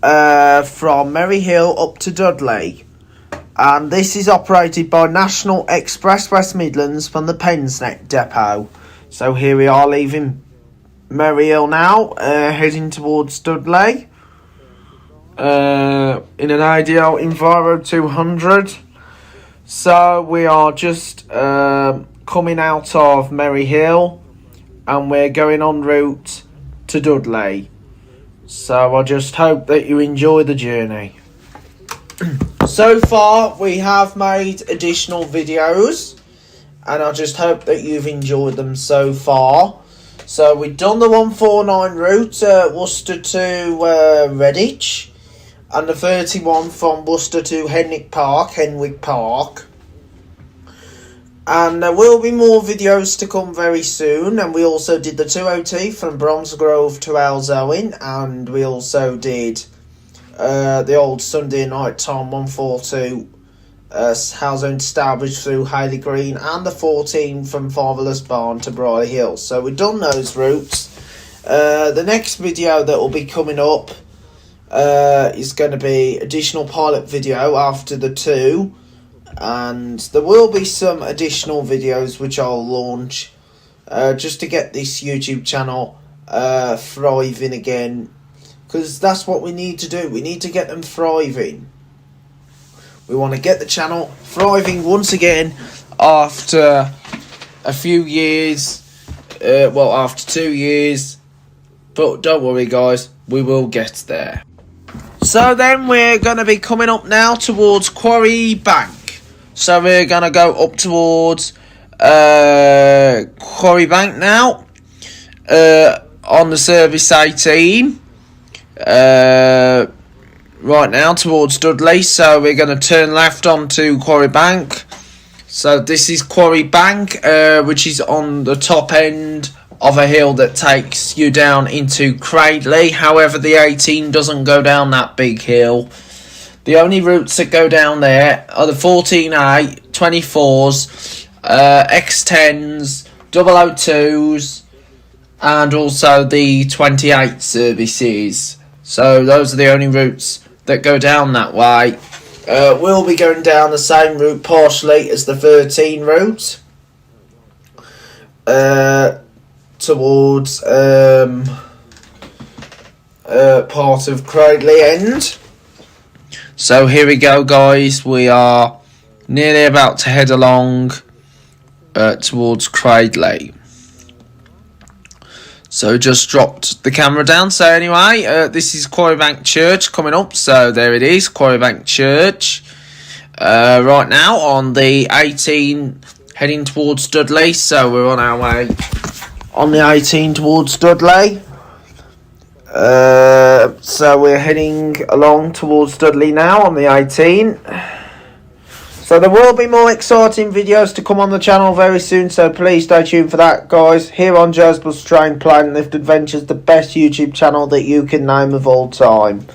from Merry Hill up to Dudley. And this is operated by National Express West Midlands from the Pensneck depot. So here we are leaving Merry Hill now, heading towards Dudley. In an ideal Enviro 200. So we are just coming out of Merry Hill and we're going en route to Dudley. So I just hope that you enjoy the journey. So far we have made additional videos and I just hope that you've enjoyed them so far. So we've done the 149 route, Worcester to Redditch, and the 31 from Worcester to Henwick Park. And there will be more videos to come very soon. And we also did the 2OT from Bromsgrove to Alzoin, and we also did the old Sunday night time 142 Halzone to Starbridge through Haley Green, and the 14 from Fatherless Barn to Briar Hill. So we've done those routes. The next video that will be coming up is going to be additional pilot video after the 2, and there will be some additional videos which I'll launch just to get this YouTube channel thriving again, because that's what we need to do. We need to get them thriving. We want to get the channel thriving once again after a few years, after 2 years, but don't worry guys, we will get there. So then we're going to be coming up now towards Quarry Bank. So we're going to go up towards Quarry Bank now, on the Service 18, right now towards Dudley. So we're going to turn left onto Quarry Bank. So this is Quarry Bank, which is on the top end of a hill that takes you down into Cradley. However, the 18 doesn't go down that big hill. The only routes that go down there are the 14A, 24s, X10s, 002s, and also the 28 services. So those are the only routes that go down that way. We'll be going down the same route partially as the 13 route, towards part of Cradley End. So here we go guys, we are nearly about to head along towards Cradley. So just dropped the camera down. So anyway, this is Quarry Bank Church coming up. So there it is, Quarry Bank Church. Right now on the 18 heading towards Dudley. So we're on our way on the 18 towards Dudley. So we're heading along towards Dudley now on the 18. So there will be more exciting videos to come on the channel very soon, so please stay tuned for that guys. Here on Joe's Bus Train Plane Lift Adventures, the best YouTube channel that you can name of all time.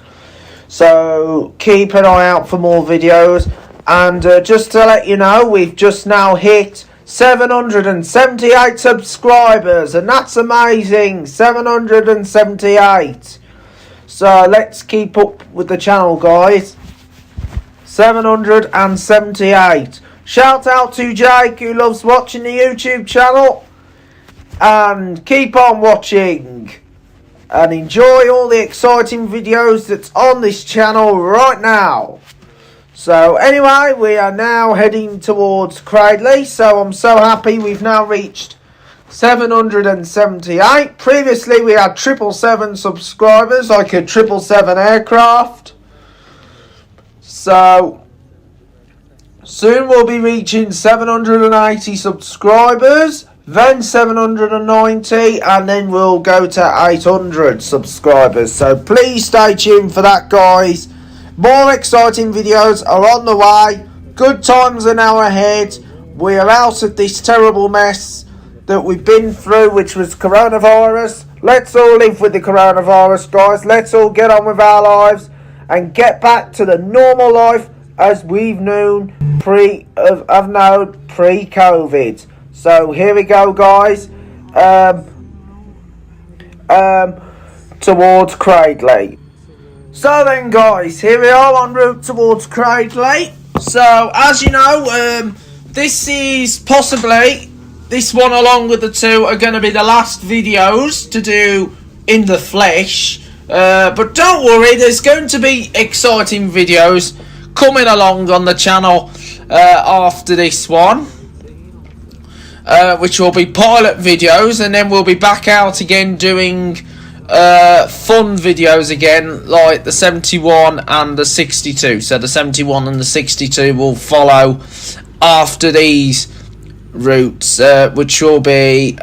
So keep an eye out for more videos. And just to let you know, we've just now hit 778 subscribers, and that's amazing. 778. So let's keep up with the channel guys. 778. Shout out to Jake, who loves watching the YouTube channel, and keep on watching and enjoy all the exciting videos that's on this channel right now. So anyway, we are now heading towards Cradley. So I'm so happy we've now reached 778. Previously we had 777 subscribers, like a 777 aircraft. So soon we'll be reaching 780 subscribers, then 790, and then we'll go to 800 subscribers. So please stay tuned for that guys. More exciting videos are on the way. Good times are now ahead. We are out of this terrible mess that we've been through, which was coronavirus. Let's all live with the coronavirus, guys. Let's all get on with our lives and get back to the normal life as we've known pre-COVID. So here we go, guys. Towards Cradley. So then guys, here we are en route towards Cradley. So as you know, this is possibly, this one along with the two are going to be the last videos to do in the flesh. But don't worry, there's going to be exciting videos coming along on the channel after this one. Which will be pilot videos, and then we'll be back out again doing fun videos again, like the 71 and the 62. So the 71 and the 62 will follow after these routes, which will be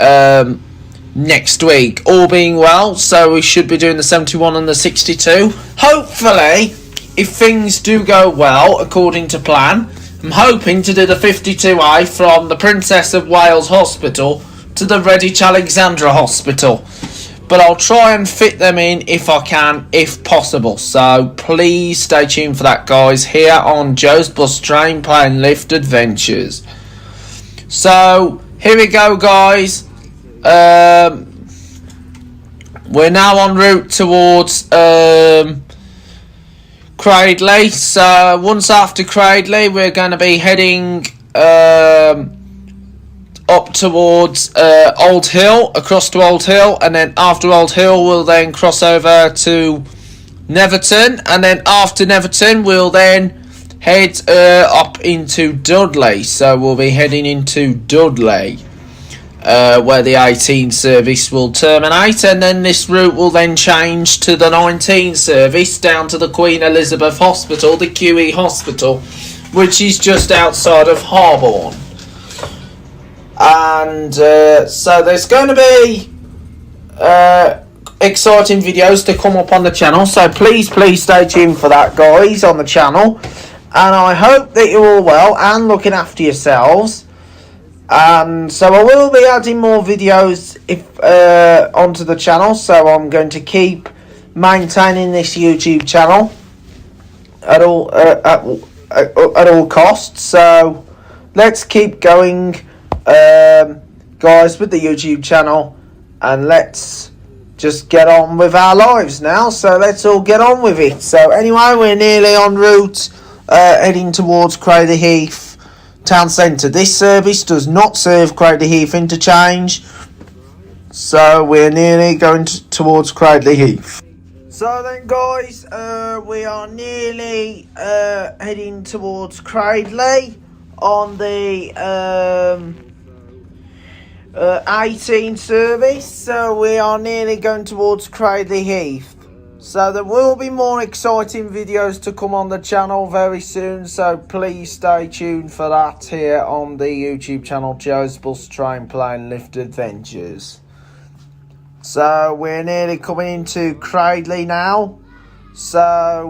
next week, all being well. So we should be doing the 71 and the 62. Hopefully, if things do go well according to plan, I'm hoping to do the 52A from the Princess of Wales Hospital to the Redditch Alexandra Hospital. But I'll try and fit them in if I can, if possible. So please stay tuned for that, guys, here on Joe's Bus Train Plane Lift Adventures. So here we go, guys. We're now en route towards Cradley. So once after Cradley, we're going to be heading up towards Old Hill, across to Old Hill, and then after Old Hill we'll then cross over to Netherton, and then after Netherton we'll then head up into Dudley. So we'll be heading into Dudley, where the 18 service will terminate, and then this route will then change to the 19 service down to the Queen Elizabeth Hospital, the QE Hospital, which is just outside of Harborne. And so there's going to be exciting videos to come up on the channel, so please stay tuned for that, guys, on the channel. And I hope that you're all well and looking after yourselves. And so I will be adding more videos onto the channel, so I'm going to keep maintaining this YouTube channel at all costs. So let's keep going, guys, with the YouTube channel, and let's just get on with our lives now. So let's all get on with it. So anyway, we're nearly en route, heading towards Cradley Heath Town Centre. This service does not serve Cradley Heath interchange, so we're nearly going towards Cradley Heath. So then, guys, we are nearly heading towards Cradley on the 18 service. So we are nearly going towards Cradley Heath. So there will be more exciting videos to come on the channel very soon, so please stay tuned for that here on the YouTube channel Joe's Bus Train Plane Lift Adventures. So we're nearly coming into Cradley now. So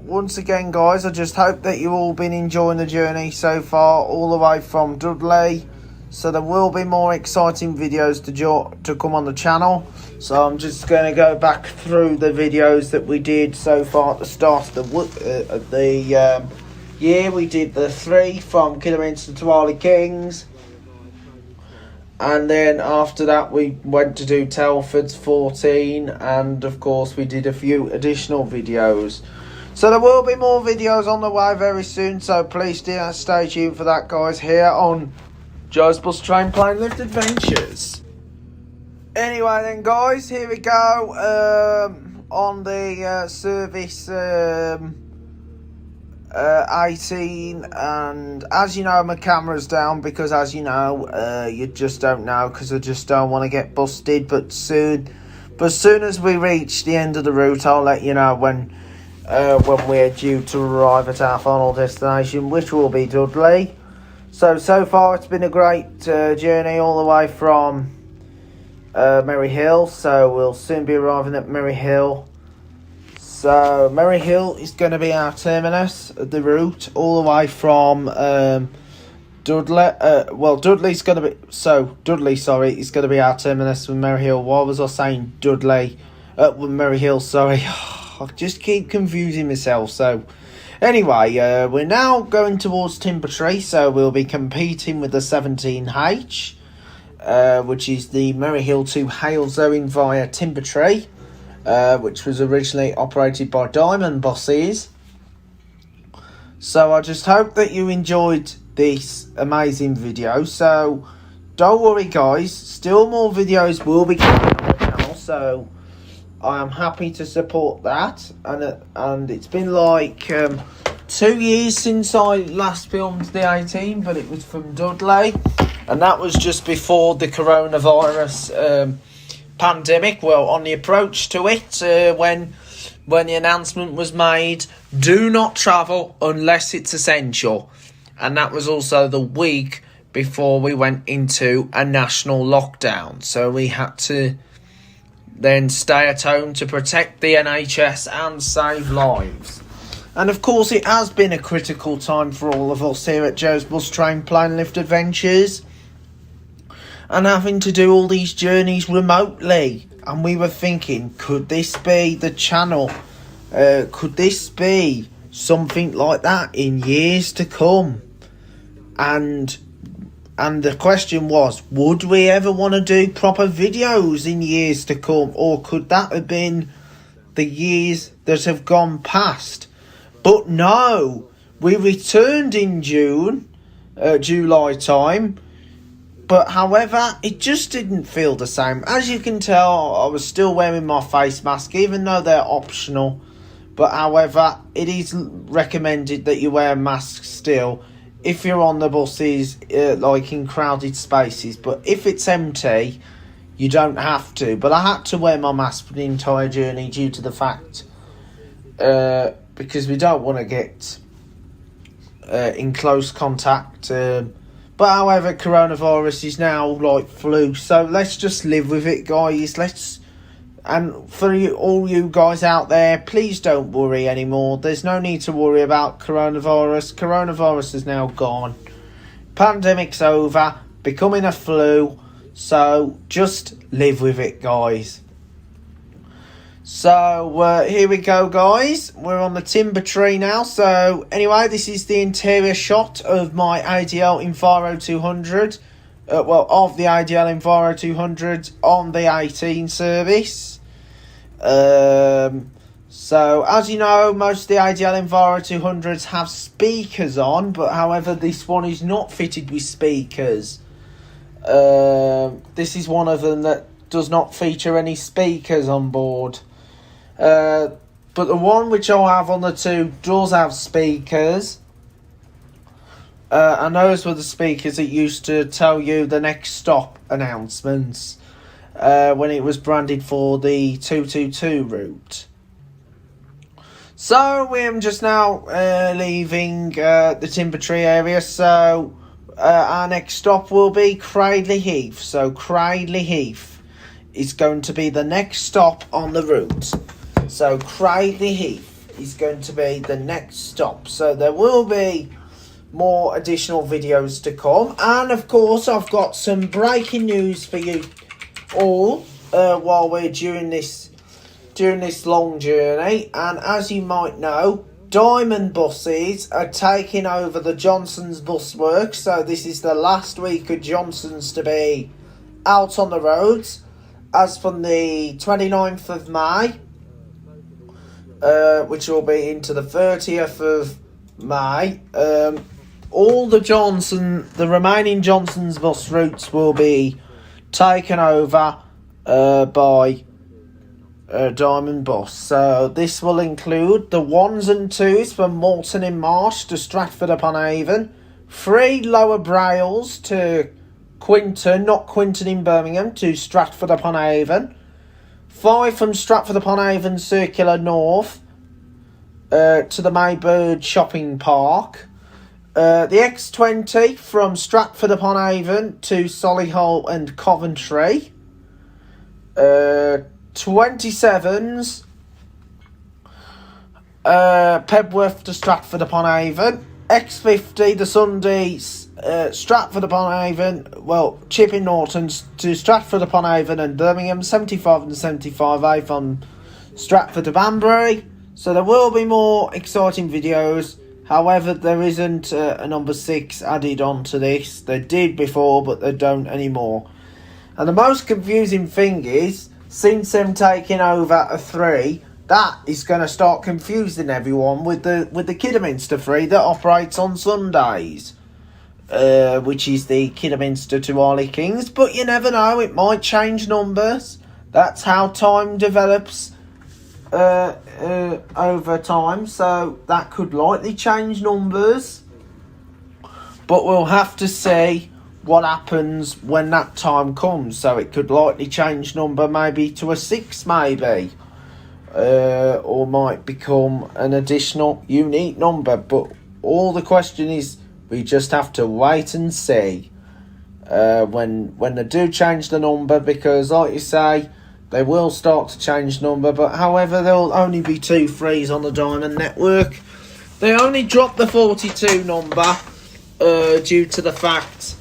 once again, guys, I just hope that you've all been enjoying the journey so far, all the way from Dudley. So there will be more exciting videos to come on the channel. So I'm just going to go back through the videos that we did so far at the start of the year. We did the 3 from Kidderminster to Harley Kings. And then after that we went to do Telford's 14. And of course we did a few additional videos. So there will be more videos on the way very soon. So please stay tuned for that, guys, here on Joe's Bus Train Plane Lift Adventures. Anyway then, guys, here we go on the service 18, and as you know, my camera's down because, as you know, you just don't know, because I just don't want to get busted. But soon as we reach the end of the route, I'll let you know when we're due to arrive at our final destination, which will be Dudley. So far it's been a great journey all the way from Merry Hill. So we'll soon be arriving at Merry Hill. So Merry Hill is going to be our terminus of the route, all the way from Dudley. Dudley's going to be... So, Dudley, sorry, is going to be our terminus from Merry Hill. Why was I saying Dudley? Merry Hill, sorry. I just keep confusing myself. So, anyway, we're now going towards Timbertree. So, we'll be competing with the 17H, which is the Merry Hill to Halesowen via Timbertree. which was originally operated by Diamond Buses. So I just hope that you enjoyed this amazing video. So don't worry guys, still more videos will be coming on the channel, so I am happy to support that. And it's been like 2 years since I last filmed the 18, but it was from Dudley, and that was just before the coronavirus pandemic. Well, on the approach to it, when the announcement was made, do not travel unless it's essential. And that was also the week before we went into a national lockdown. So we had to then stay at home to protect the NHS and save lives. And of course it has been a critical time for all of us here at Joe's Bus Train Plane Lift Adventures. And having to do all these journeys remotely. And we were thinking, could this be the channel? Could this be something like that in years to come? And the question was, would we ever want to do proper videos in years to come? Or could that have been the years that have gone past? But no, we returned in July time. But however, it just didn't feel the same. As you can tell, I was still wearing my face mask, even though they're optional. But however, it is recommended that you wear masks still if you're on the buses, like in crowded spaces. But if it's empty, you don't have to. But I had to wear my mask for the entire journey due to the fact, because we don't want to get in close contact. But however, coronavirus is now like flu, so let's just live with it, guys. And for all you guys out there, please don't worry anymore. There's no need to worry about coronavirus. Coronavirus is now gone. Pandemic's over, becoming a flu. So just live with it, guys. So here we go, guys. We're on the timber tree now. So anyway, this is the interior shot of my ADL Enviro 200. Of the ADL Enviro 200 on the 18 service. So as you know, most of the ADL Enviro 200s have speakers on, but however, this one is not fitted with speakers. This is one of them that does not feature any speakers on board. But the one which I have on the two does have speakers. And those were the speakers that used to tell you the next stop announcements when it was branded for the 222 route. So we're just now leaving the Timber Tree area. So our next stop will be Cradley Heath. So Cradley Heath is going to be the next stop on the route. So Cradley Heath is going to be the next stop. So there will be more additional videos to come. And of course, I've got some breaking news for you all while we're during this long journey. And as you might know, Diamond Buses are taking over the Johnson's bus work. So this is the last week of Johnson's to be out on the roads, as from the 29th of May, which will be into the 30th of May. All the remaining Johnson's bus routes will be taken over by Diamond Bus. So this will include the 1s and 2s from Moulton in Marsh to Stratford upon Avon, 3 lower Brails to Quinton, not Quinton in Birmingham, to Stratford upon Avon, 5 from Stratford upon Avon Circular North to the Maybird Shopping Park, the X20 from Stratford upon Avon to Solihull and Coventry, 27s Pebworth to Stratford upon Avon, X50 the Sundays Stratford upon Avon, Chipping Nortons to Stratford upon Avon and Birmingham, 75 and 75A from Stratford to Banbury. So there will be more exciting videos. However, there isn't a number 6 added on to this. They did before, but they don't anymore. And the most confusing thing is, since them taking over a 3, that is going to start confusing everyone with the Kidderminster 3 that operates on Sundays, which is the Kidderminster to Harley Kings. But you never know, it might change numbers. That's how time develops over time, so that could likely change numbers. But we'll have to see what happens when that time comes. So it could likely change number maybe to a 6 maybe. Or might become an additional unique number. But all the question is, we just have to wait and see when they do change the number, because like you say, they will start to change number. But however, there will only be 2 3s on the Diamond Network. They only dropped the 42 number due to the fact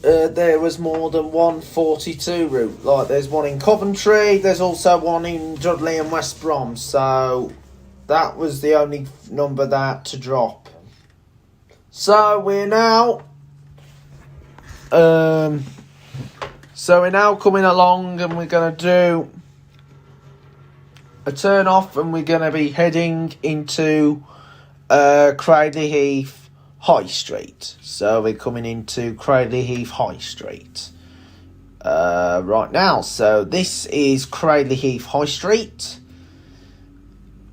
there was more than one 42 route. Like, there's one in Coventry, there's also one in Dudley and West Brom. So that was the only number they had to drop. So we're now coming along, and we're going to do a turn off, and we're going to be heading into Cradley Heath High Street. So we're coming into Cradley Heath High Street right now. So this is Cradley Heath High Street,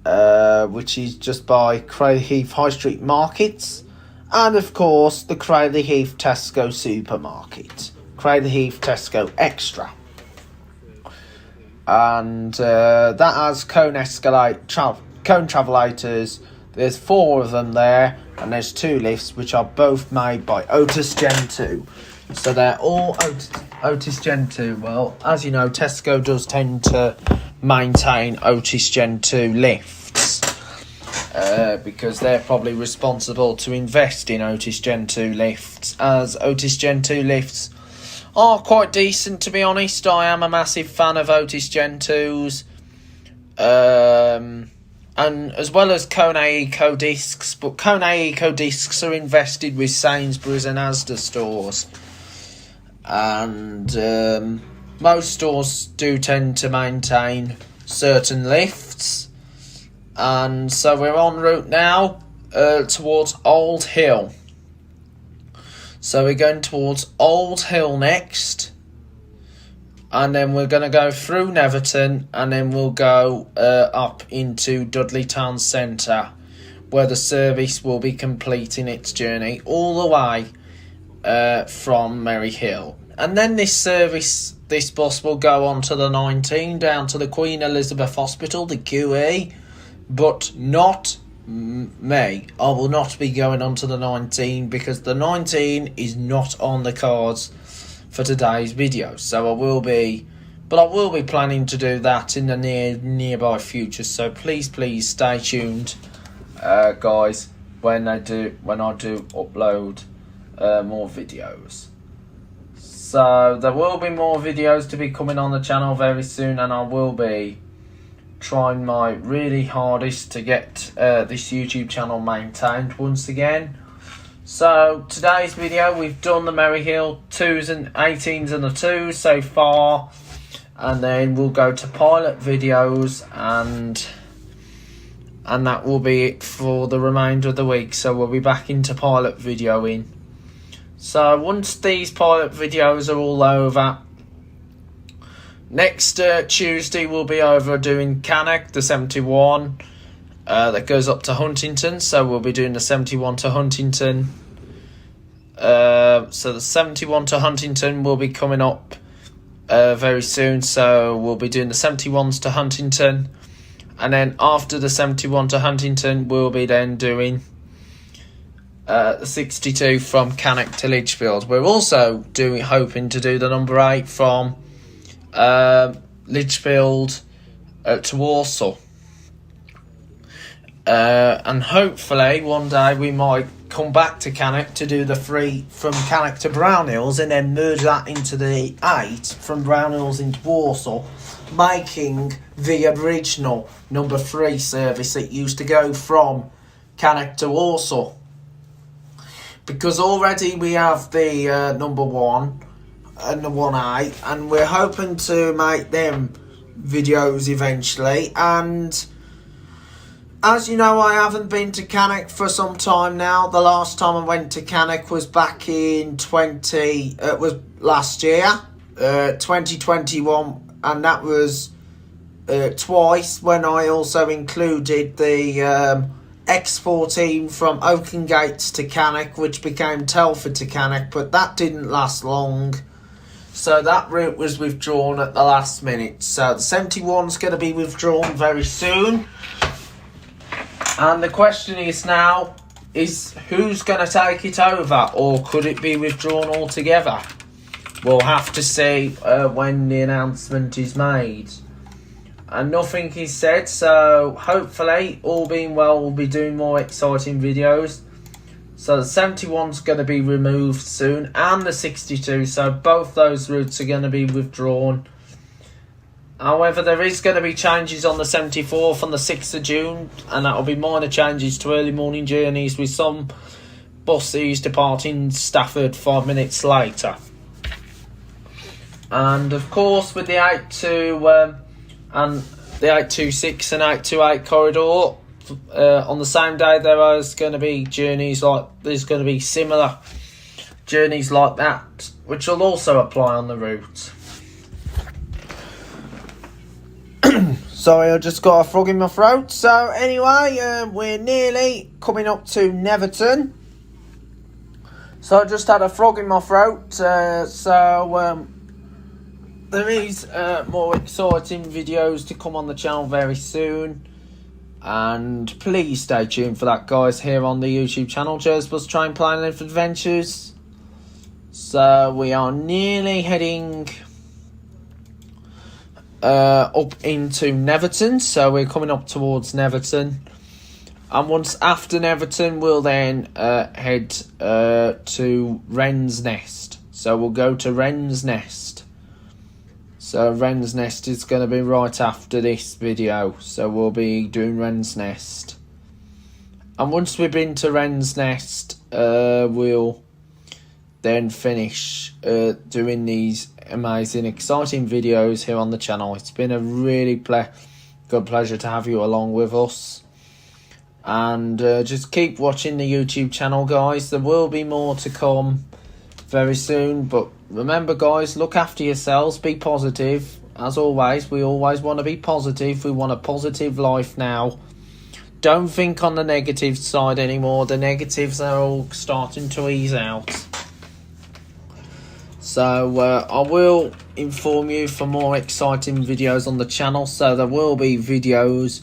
which is just by Cradley Heath High Street Markets, and of course the Cradley Heath Tesco Supermarket, Cradley Heath Tesco Extra. And that has cone travellators. There's 4 of them there, and there's 2 lifts, which are both made by Otis Gen 2. So they're all Otis Gen 2. Well, as you know, Tesco does tend to maintain Otis Gen 2 lifts, because they're probably responsible to invest in Otis Gen 2 lifts, as Otis Gen 2 lifts are quite decent, to be honest. I am a massive fan of Otis Gen 2s. And as well as Kone Eco Discs, but Kone Eco Discs are invested with Sainsbury's and Asda stores. And most stores do tend to maintain certain lifts. And so we're en route now towards Old Hill. So we're going towards Old Hill next, and then we're going to go through Netherton, and then we'll go up into Dudley Town Centre, where the service will be completing its journey all the way from Merry Hill. And then this bus will go on to the 19 down to the Queen Elizabeth Hospital, the QE, but not me. I will not be going on to the 19, because the 19 is not on the cards for today's video. So I will be planning to do that in the nearby future. So please stay tuned, guys, when I do upload more videos. So there will be more videos to be coming on the channel very soon, and I will be trying my really hardest to get this YouTube channel maintained once again. So today's video, we've done the Merry Hill 2s and 18s and the 2s so far, and then we'll go to pilot videos, and that will be it for the remainder of the week. So we'll be back into pilot videoing. So once these pilot videos are all over, next Tuesday we'll be over doing Cannock, the 71, that goes up to Huntington. So we'll be doing the 71 to Huntington. So the 71 to Huntington will be coming up very soon. So we'll be doing the 71s to Huntington. And then after the 71 to Huntington, we'll be then doing the 62 from Cannock to Lichfield. We're also hoping to do the number 8 from Lichfield to Walsall, and hopefully one day we might come back to Cannock to do the 3 from Cannock to Brownhills, and then merge that into the 8 from Brownhills into Walsall, making the original number 3 service that used to go from Cannock to Walsall. Because already we have the number 1 and the 1A, and we're hoping to make them videos eventually. And as you know, I haven't been to Cannock for some time now. The last time I went to Cannock was back in last year, 2021, and that was twice, when I also included the export team from Oakengates to Cannock, which became Telford to Cannock, but that didn't last long. So that route was withdrawn at the last minute. So the 71's going to be withdrawn very soon. And the question is now, is who's going to take it over, or could it be withdrawn altogether? We'll have to see when the announcement is made. And nothing is said, so hopefully, all being well, we'll be doing more exciting videos. So the 71's going to be removed soon, and the 62, so both those routes are going to be withdrawn. However, there is going to be changes on the 74 from the 6th of June, and that will be minor changes to early morning journeys, with some buses departing Stafford 5 minutes later. And of course, with the 82 and the 826 and 828 corridor, on the same day there is going to be journeys like, there's going to be similar journeys like that, which will also apply on the route. Sorry, I just got a frog in my throat. So anyway, we're nearly coming up to Neverton. So I just had a frog in my throat. There is more exciting videos to come on the channel very soon. And please stay tuned for that, guys, here on the YouTube channel, Joe's Bus Train Planning Adventures. So we are nearly heading up into Neverton, so we're coming up towards Neverton, and once after Neverton we'll then head to Wren's Nest. So we'll go to Wren's Nest. So Wren's Nest is going to be right after this video, so we'll be doing Wren's Nest, and once we've been to Wren's Nest, we'll then finish doing these amazing, exciting videos here on the channel. It's been a really good pleasure to have you along with us. And just keep watching the YouTube channel, guys. There will be more to come very soon. But remember, guys, look after yourselves. Be positive. As always, we always want to be positive. We want a positive life now. Don't think on the negative side anymore. The negatives are all starting to ease out. So I will inform you for more exciting videos on the channel. So there will be videos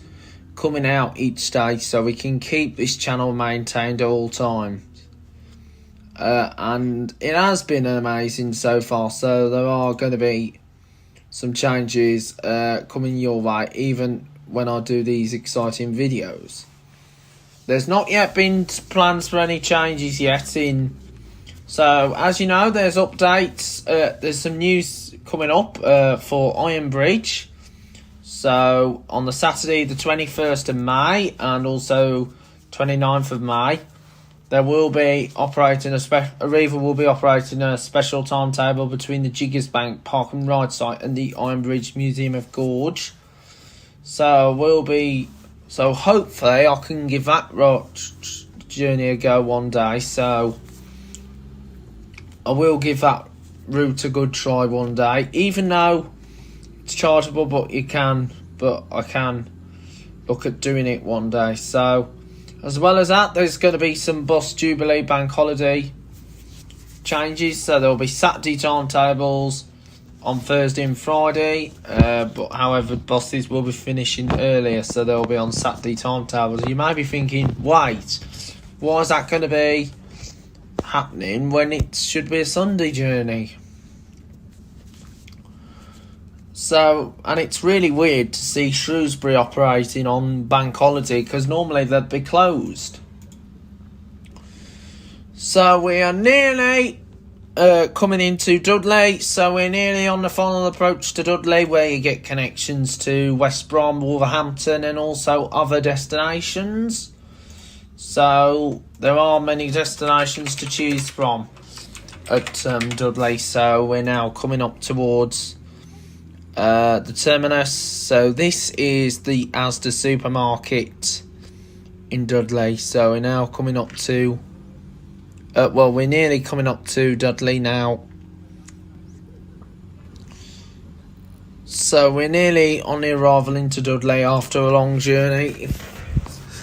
coming out each day, so we can keep this channel maintained at all times. And it has been amazing so far. So there are going to be some changes coming your way, even when I do these exciting videos. There's not yet been plans for any changes yet in. So, as you know, there's updates. There's some news coming up for Iron Bridge. So, on the Saturday, the 21st of May, and also 29th of May, there will be operating Arriva will be operating a special timetable between the Jiggers Bank Park and Ride site and the Iron Bridge Museum of Gorge. So, hopefully, I can give that journey a go one day. So I will give that route a good try one day, even though it's chargeable, but I can look at doing it one day. So, as well as that, there's going to be some Bus Jubilee Bank Holiday changes. So there will be Saturday timetables on Thursday and Friday, but however, buses will be finishing earlier, so they'll be on Saturday timetables. You may be thinking, wait, why is that going to be happening when it should be a Sunday journey? So, and it's really weird to see Shrewsbury operating on bank holiday, because normally they'd be closed. So we are nearly coming into Dudley, so we're nearly on the final approach to Dudley, where you get connections to West Brom, Wolverhampton, and also other destinations. So there are many destinations to choose from. at Dudley, so we're now coming up towards the terminus. So this is the Asda supermarket in Dudley, so we're now coming up to we're nearly coming up to Dudley now. So we're nearly on the arrival into Dudley after a long journey,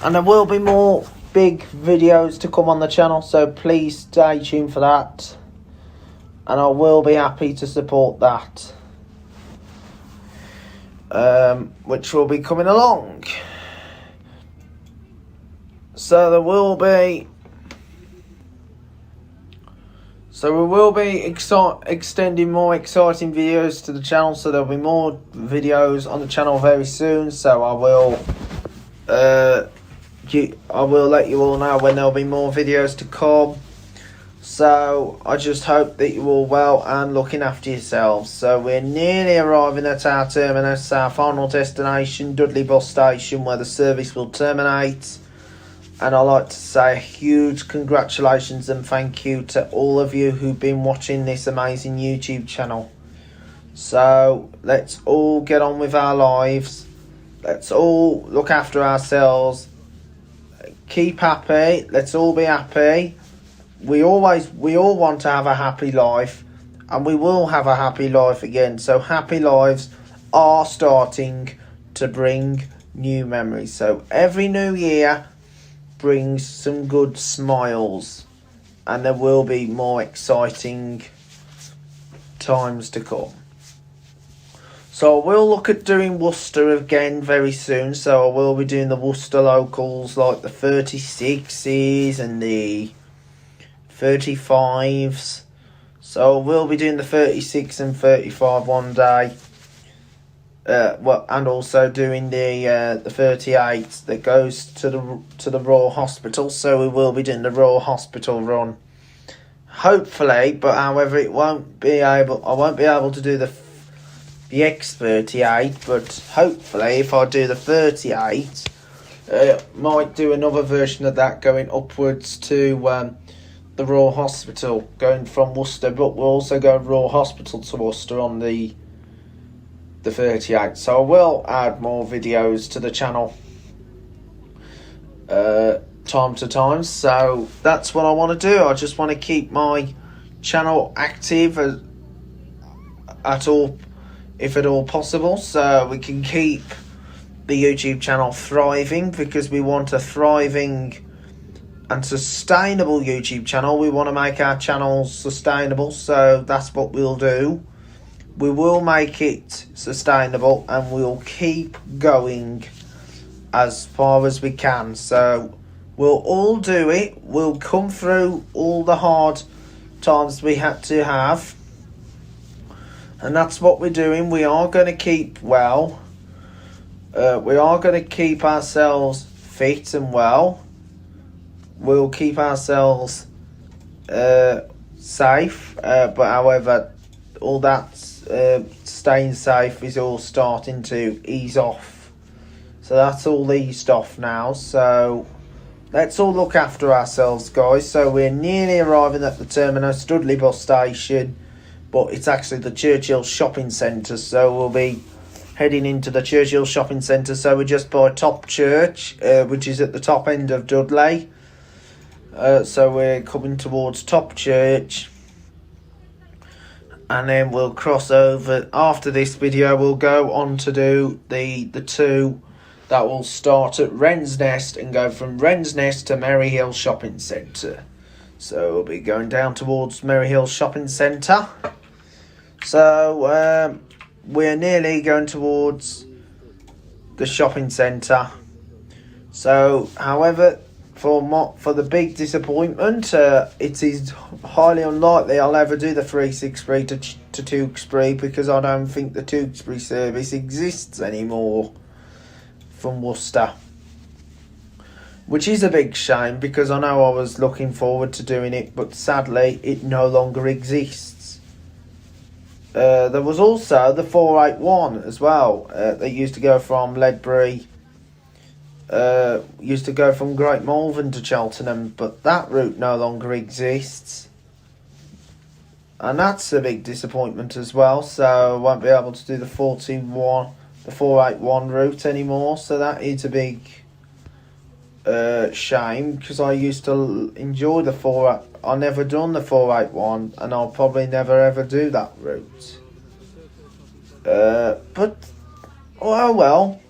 and there will be more big videos to come on the channel, so please stay tuned for that, and I will be happy to support that, which will be coming along. So we will be extending more exciting videos to the channel, so there'll be more videos on the channel very soon. So I will let you all know when there'll be more videos to come. So I just hope that you're all well and looking after yourselves. So we're nearly arriving at our terminus, our final destination, Dudley bus station, where the service will terminate. And I'd like to say a huge congratulations and thank you to all of you who've been watching this amazing YouTube channel. So let's all get on with our lives. Let's all look after ourselves. Keep happy. Let's all be happy. We all want to have a happy life, and we will have a happy life again. So happy lives are starting to bring new memories. So every new year brings some good smiles, and there will be more exciting times to come. So I will look at doing Worcester again very soon. So I will be doing the Worcester locals, like the 36s and the 35s. So we'll be doing the 36 and 35 one day. And also doing the 38 that goes to the Royal Hospital. So we will be doing the Royal Hospital run, hopefully. But however, I won't be able to do the X38. But hopefully, if I do the 38, might do another version of that going upwards to the Royal Hospital, going from Worcester. But we'll also go Royal Hospital to Worcester on the 38. So I will add more videos to the channel time to time. So that's what I want to do. I just want to keep my channel active if at all possible, so we can keep the YouTube channel thriving, because we want a thriving and sustainable YouTube channel. We want to make our channel sustainable, so that's what we'll do. We will make it sustainable, and we'll keep going as far as we can. So we'll all do it. We'll come through all the hard times we had to have, and that's what we're doing. We are going to keep well. We are going to keep ourselves fit and well. We'll keep ourselves safe. But however, all that staying safe is all starting to ease off. So that's all eased off now. So let's all look after ourselves, guys. So we're nearly arriving at the terminus, Dudley bus station, but it's actually the Churchill shopping centre. So we'll be heading into the Churchill shopping centre. So we're just by Top Church, which is at the top end of Dudley. So we're coming towards Top Church, and then we'll cross over. After this video, we'll go on to do the two that will start at Wren's Nest and go from Wren's Nest to Merry Hill Shopping Centre. So we'll be going down towards Merry Hill Shopping Centre. So we're nearly going towards the shopping centre. So, however, for the big disappointment, it is highly unlikely I'll ever do the 363 to Tewkesbury, because I don't think the Tewkesbury service exists anymore from Worcester, which is a big shame, because I know I was looking forward to doing it, but sadly it no longer exists. There was also the 481 as well, that used to go from Ledbury, used to go from Great Malvern to Cheltenham, but that route no longer exists. and that's a big disappointment as well. So I won't be able to do the 481 route anymore. So that is a big shame, because I used to enjoy the I never done the 481, and I'll probably never ever do that route. But oh well,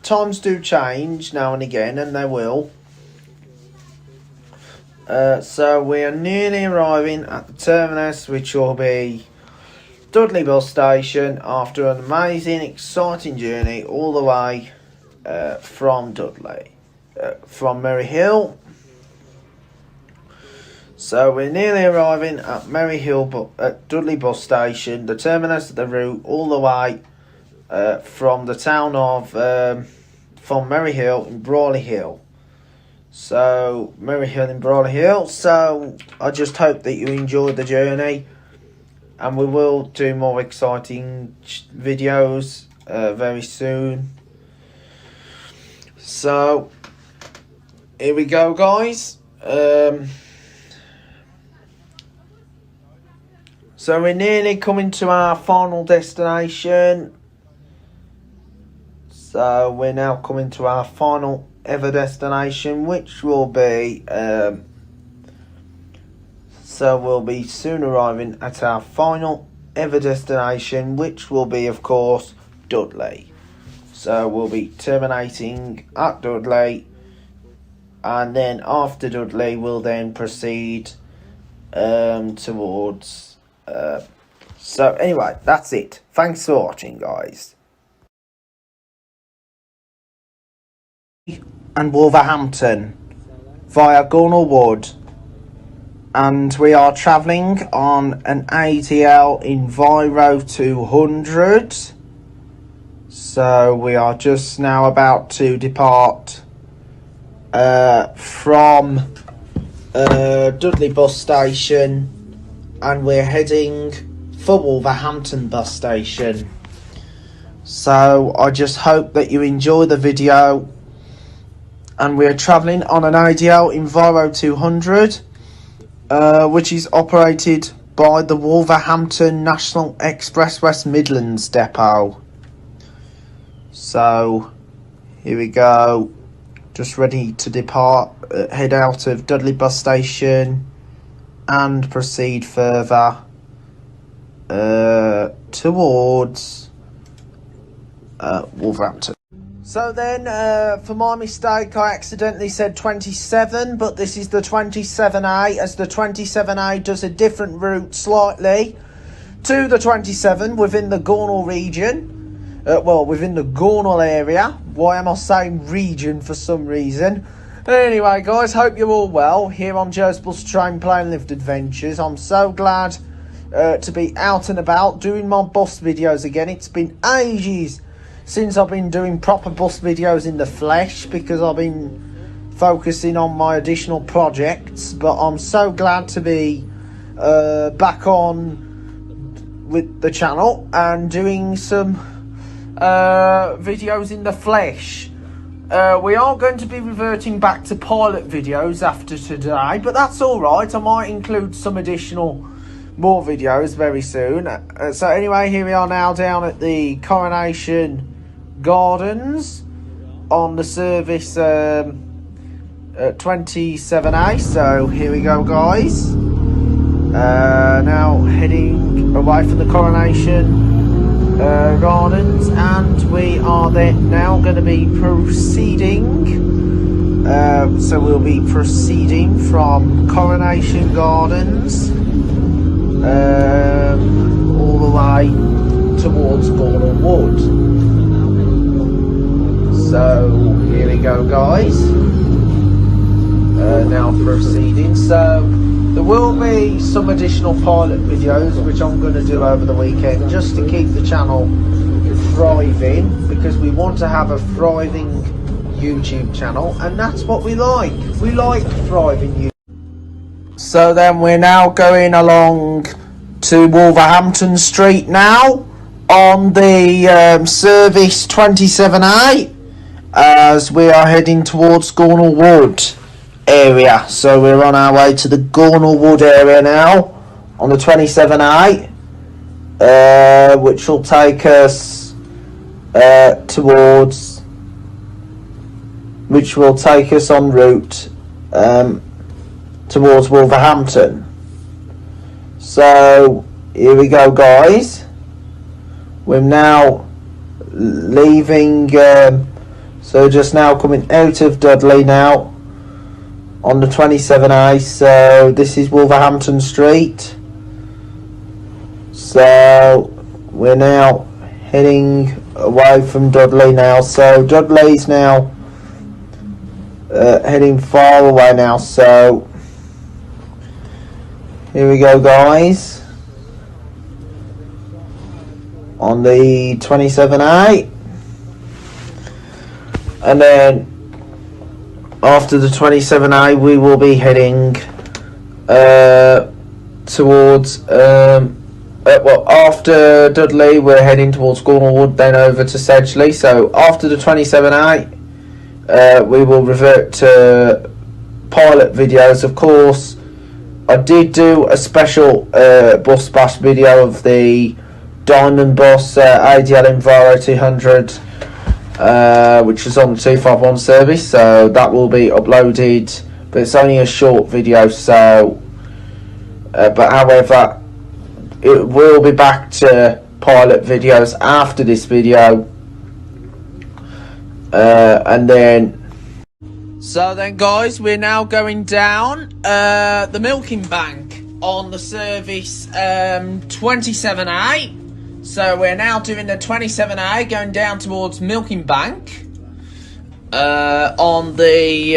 times do change now and again, and they will. So we are nearly arriving at the terminus, which will be Dudley bus station, after an amazing, exciting journey all the way from Dudley, from Merry Hill. So we're nearly arriving at Merry Hill, at Dudley bus station, the terminus of the route, all the way from the town of from Merry Hill in Brawley Hill. So Merry Hill in Brawley Hill. So I just hope that you enjoyed the journey, and we will do more exciting videos very soon. So here we go, guys. So we're nearly coming to our final destination. So we're now coming to our final ever destination, which will be so we'll be soon arriving at our final ever destination, which will be, of course, Dudley. So we'll be terminating at Dudley, and then after Dudley we'll then proceed towards so anyway, that's it. Thanks for watching, guys. And Wolverhampton via Gornal Wood, and we are travelling on an ADL Enviro 200. So we are just now about to depart from Dudley bus station, and we're heading for Wolverhampton bus station. So I just hope that you enjoy the video. And we're travelling on an ADL Enviro 200, which is operated by the Wolverhampton National Express West Midlands depot. So here we go, just ready to depart, head out of Dudley bus station and proceed further towards Wolverhampton. So then, for my mistake, I accidentally said 27, but this is the 27A, as the 27A does a different route slightly to the 27 within the Gornal region. Well, within the Gornal area. Why am I saying region for some reason? Anyway, guys, hope you're all well here on Joe's Bus Train Plane Lift Adventures. I'm so glad to be out and about doing my bus videos again. It's been ages since I've been doing proper bus videos in the flesh, because I've been focusing on my additional projects, but I'm so glad to be back on with the channel and doing some videos in the flesh. We are going to be reverting back to pilot videos after today, but that's alright. I might include some additional more videos very soon. So anyway, here we are now down at the Coronation Gardens on the service 27A. So here we go, guys. Now heading away from the Coronation Gardens, and we are then now going to be proceeding. So we'll be proceeding from Coronation Gardens all the way towards Gornal Wood. So here we go, guys. Now proceeding. So there will be some additional pilot videos which I'm going to do over the weekend, just to keep the channel thriving, because we want to have a thriving YouTube channel, and that's what we like. We like thriving YouTube. So then we're now going along to Wolverhampton Street now on the service 27A, as we are heading towards Gornal Wood area. So we're on our way to the Gornal Wood area now on the 27A, which will take us en route towards Wolverhampton. So here we go, guys. We're now leaving, so just now coming out of Dudley now on the 27A. So this is Wolverhampton Street. So we're now heading away from Dudley now. So Dudley's now heading far away now. So here we go, guys, on the 27A, and then after the 27A we will be heading towards after Dudley we're heading towards Gornalwood, then over to Sedgley. So after the 27A we will revert to pilot videos. Of course, I did do a special bus bash video of the Diamond Bus ADL Enviro 200, which is on the 251 service, so that will be uploaded, but it's only a short video. So but however, it will be back to pilot videos after this video, and then guys, we're now going down the milking bank on the service 27A. So we're now doing the 27A, going down towards Milking Bank on the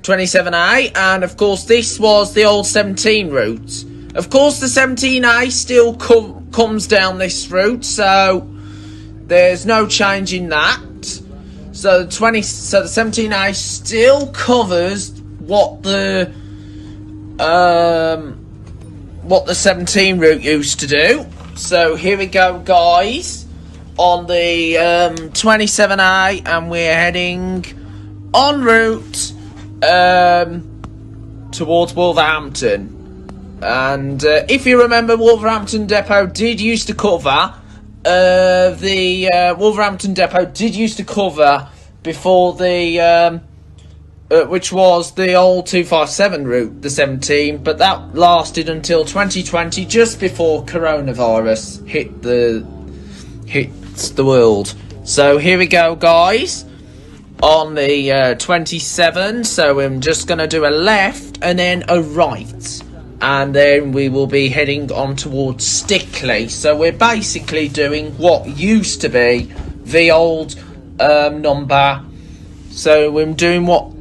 27A, and of course this was the old 17 route. Of course the 17A still comes down this route, so there's no change in that. So the 17A still covers what the 17 route used to do. So here we go, guys, on the 27A, and we're heading en route towards Wolverhampton. And if you remember, Wolverhampton Depot did used to cover before the which was the old 257 route, the 17, but that lasted until 2020, just before coronavirus hits the world. So here we go, guys, on the 27. So I'm just going to do a left and then a right, and then we will be heading on towards Stickley. So we're basically doing what used to be the old number. So we're doing what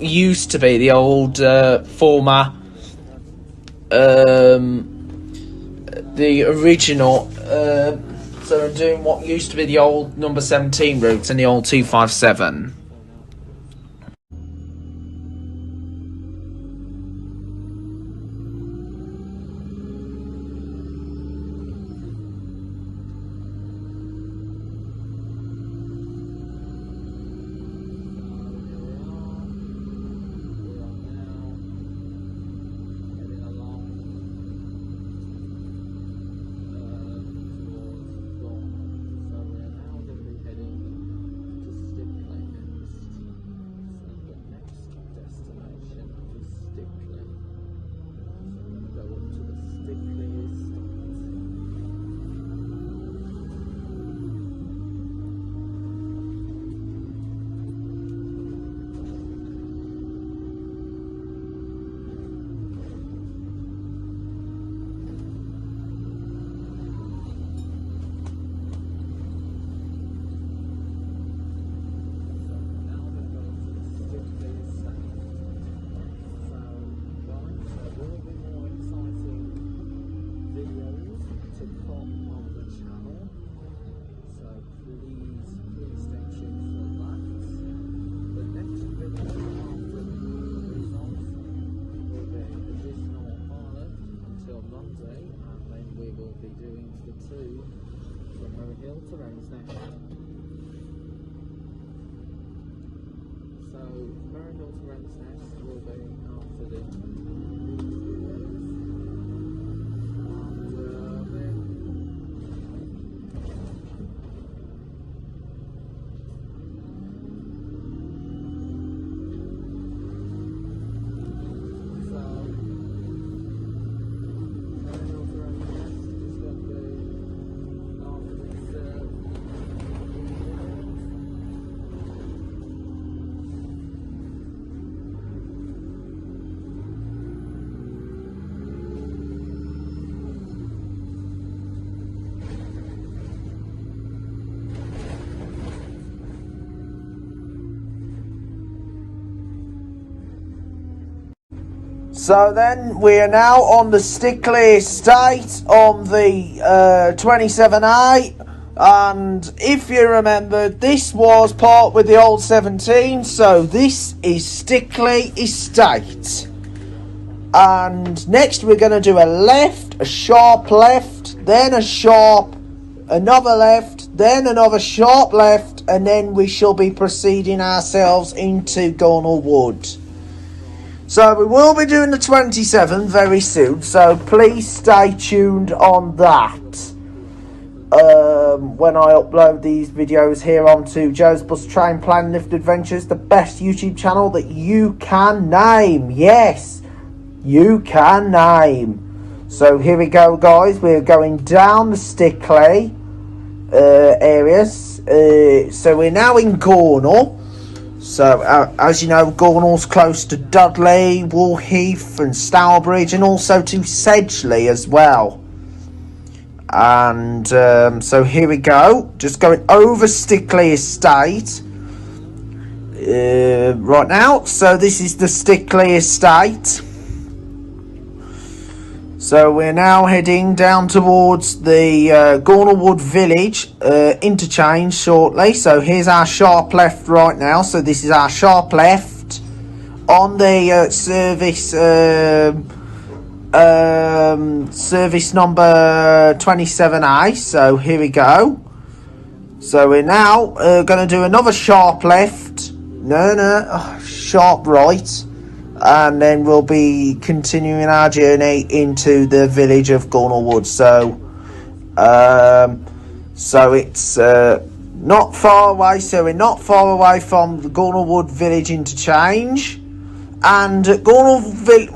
used to be the old former, the original. So I'm doing what used to be the old number 17 route and the old 257. So then we are now on the Stickley estate on the 27A, and if you remember, this was part with the old 17, so this is Stickley estate. And next we're going to do a left, a sharp left, then a sharp, another left, then another sharp left, and then we shall be proceeding ourselves into Gornal Wood. So we will be doing the 27 very soon, so please stay tuned on that. When I upload these videos here onto Joe's Bus Train Plan Lift Adventures, the best YouTube channel that you can name. Yes, you can name. So here we go, guys. We're going down the Stickley areas. So we're now in Gornal. So, as you know, Gornal's close to Dudley, Woolheath and Stourbridge, and also to Sedgley as well. And so here we go, just going over Stickley Estate right now. So this is the Stickley Estate. So we're now heading down towards the Gornal Wood Village interchange shortly. So here's our sharp left right now. So this is our sharp left on the service number 27A. So here we go. So we're now going to do another sharp left. Sharp right. And then we'll be continuing our journey into the village of Gornal Wood. So it's not far away. So we're not far away from the Gornal Wood Village interchange. And at Gornal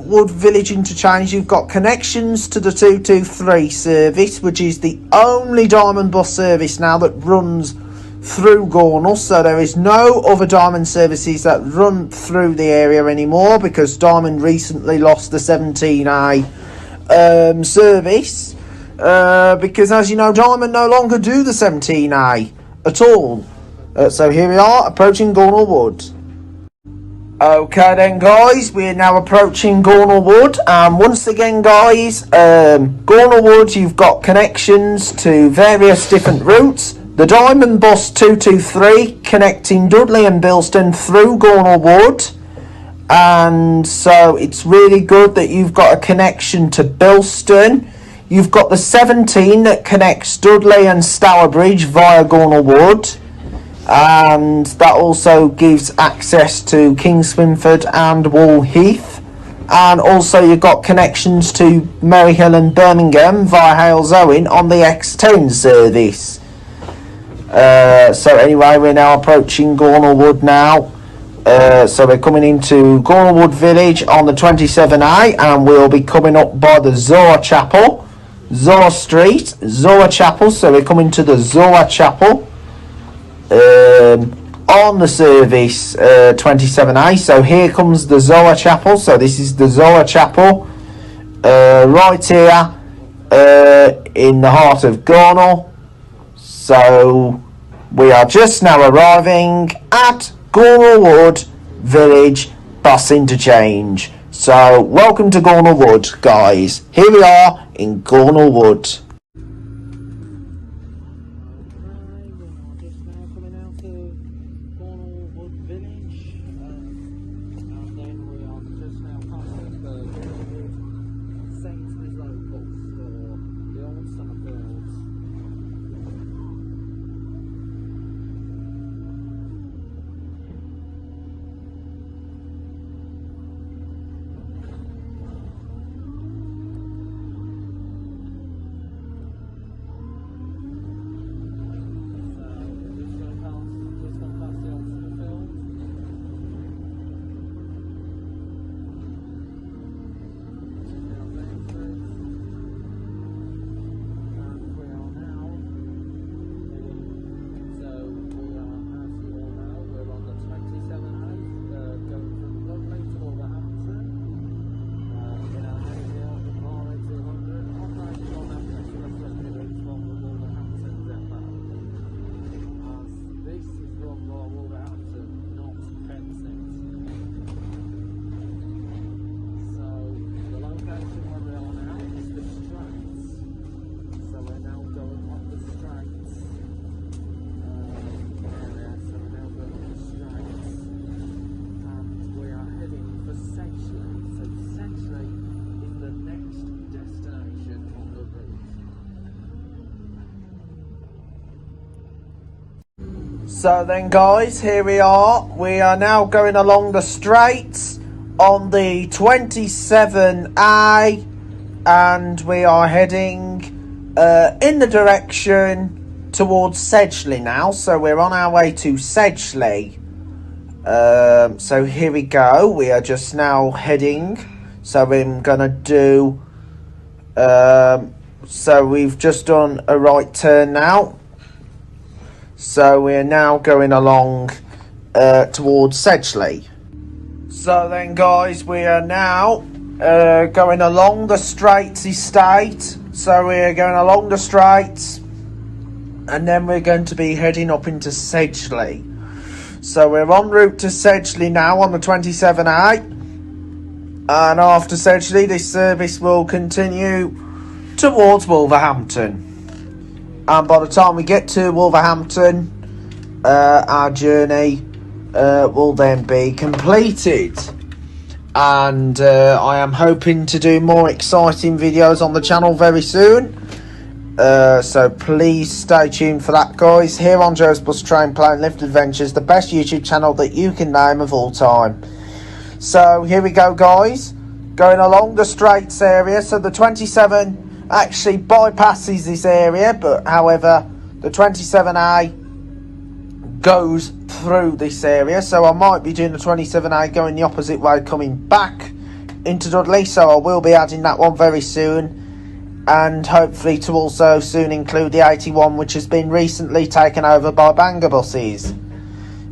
Wood Village interchange, you've got connections to the 223 service, which is the only Diamond bus service now that runs through Gornal. So there is no other Diamond services that run through the area anymore, because Diamond recently lost the 17A service, because as you know, Diamond no longer do the 17A at all. So here we are approaching Gornal Wood. Okay then, guys, we're now approaching Gornal Wood, and once again, guys, Gornal Wood, you've got connections to various different routes. The Diamond Bus 223 connecting Dudley and Bilston through Gornal Wood, and so it's really good that you've got a connection to Bilston. You've got the 17 that connects Dudley and Stourbridge via Gornal Wood, and that also gives access to Kingswinford and Woolheath, and also you've got connections to Maryhill and Birmingham via Hales Owen on the X10 service. So anyway, we're now approaching Gornal Wood now. So we're coming into Gornal Wood Village on the 27A, and we'll be coming up by the Zoa Chapel, Zoa Street, Zoa Chapel. So we're coming to the Zoa Chapel on the service 27A. So here comes the Zoa Chapel. So this is the Zoa Chapel right here in the heart of Gornal. So we are just now arriving at Gornal Wood Village bus interchange. So welcome to Gornal Wood, guys. Here we are in Gornal Wood. So then guys, here we are. We are now going along the straights on the 27A, and we are heading in the direction towards Sedgley now. So we're on our way to Sedgley. So here we go. We are just now heading. So we're gonna do so we've just done a right turn now. So we're now going along towards Sedgley. So then guys, we are now going along the Straits Estate. So we're going along the Straits, and then we're going to be heading up into Sedgley. So we're en route to Sedgley now on the 27A. And after Sedgley, this service will continue towards Wolverhampton. And by the time we get to Wolverhampton, our journey will then be completed. And I am hoping to do more exciting videos on the channel very soon. So please stay tuned for that, guys. Here on Joe's Bus Train Plane Lift Adventures, the best YouTube channel that you can name of all time. So here we go, guys. Going along the Straits area. So the 27 actually bypasses this area, but however the 27A goes through this area. So I might be doing the 27A going the opposite way coming back into Dudley, so I will be adding that one very soon, and hopefully to also soon include the 81, which has been recently taken over by Bangor buses,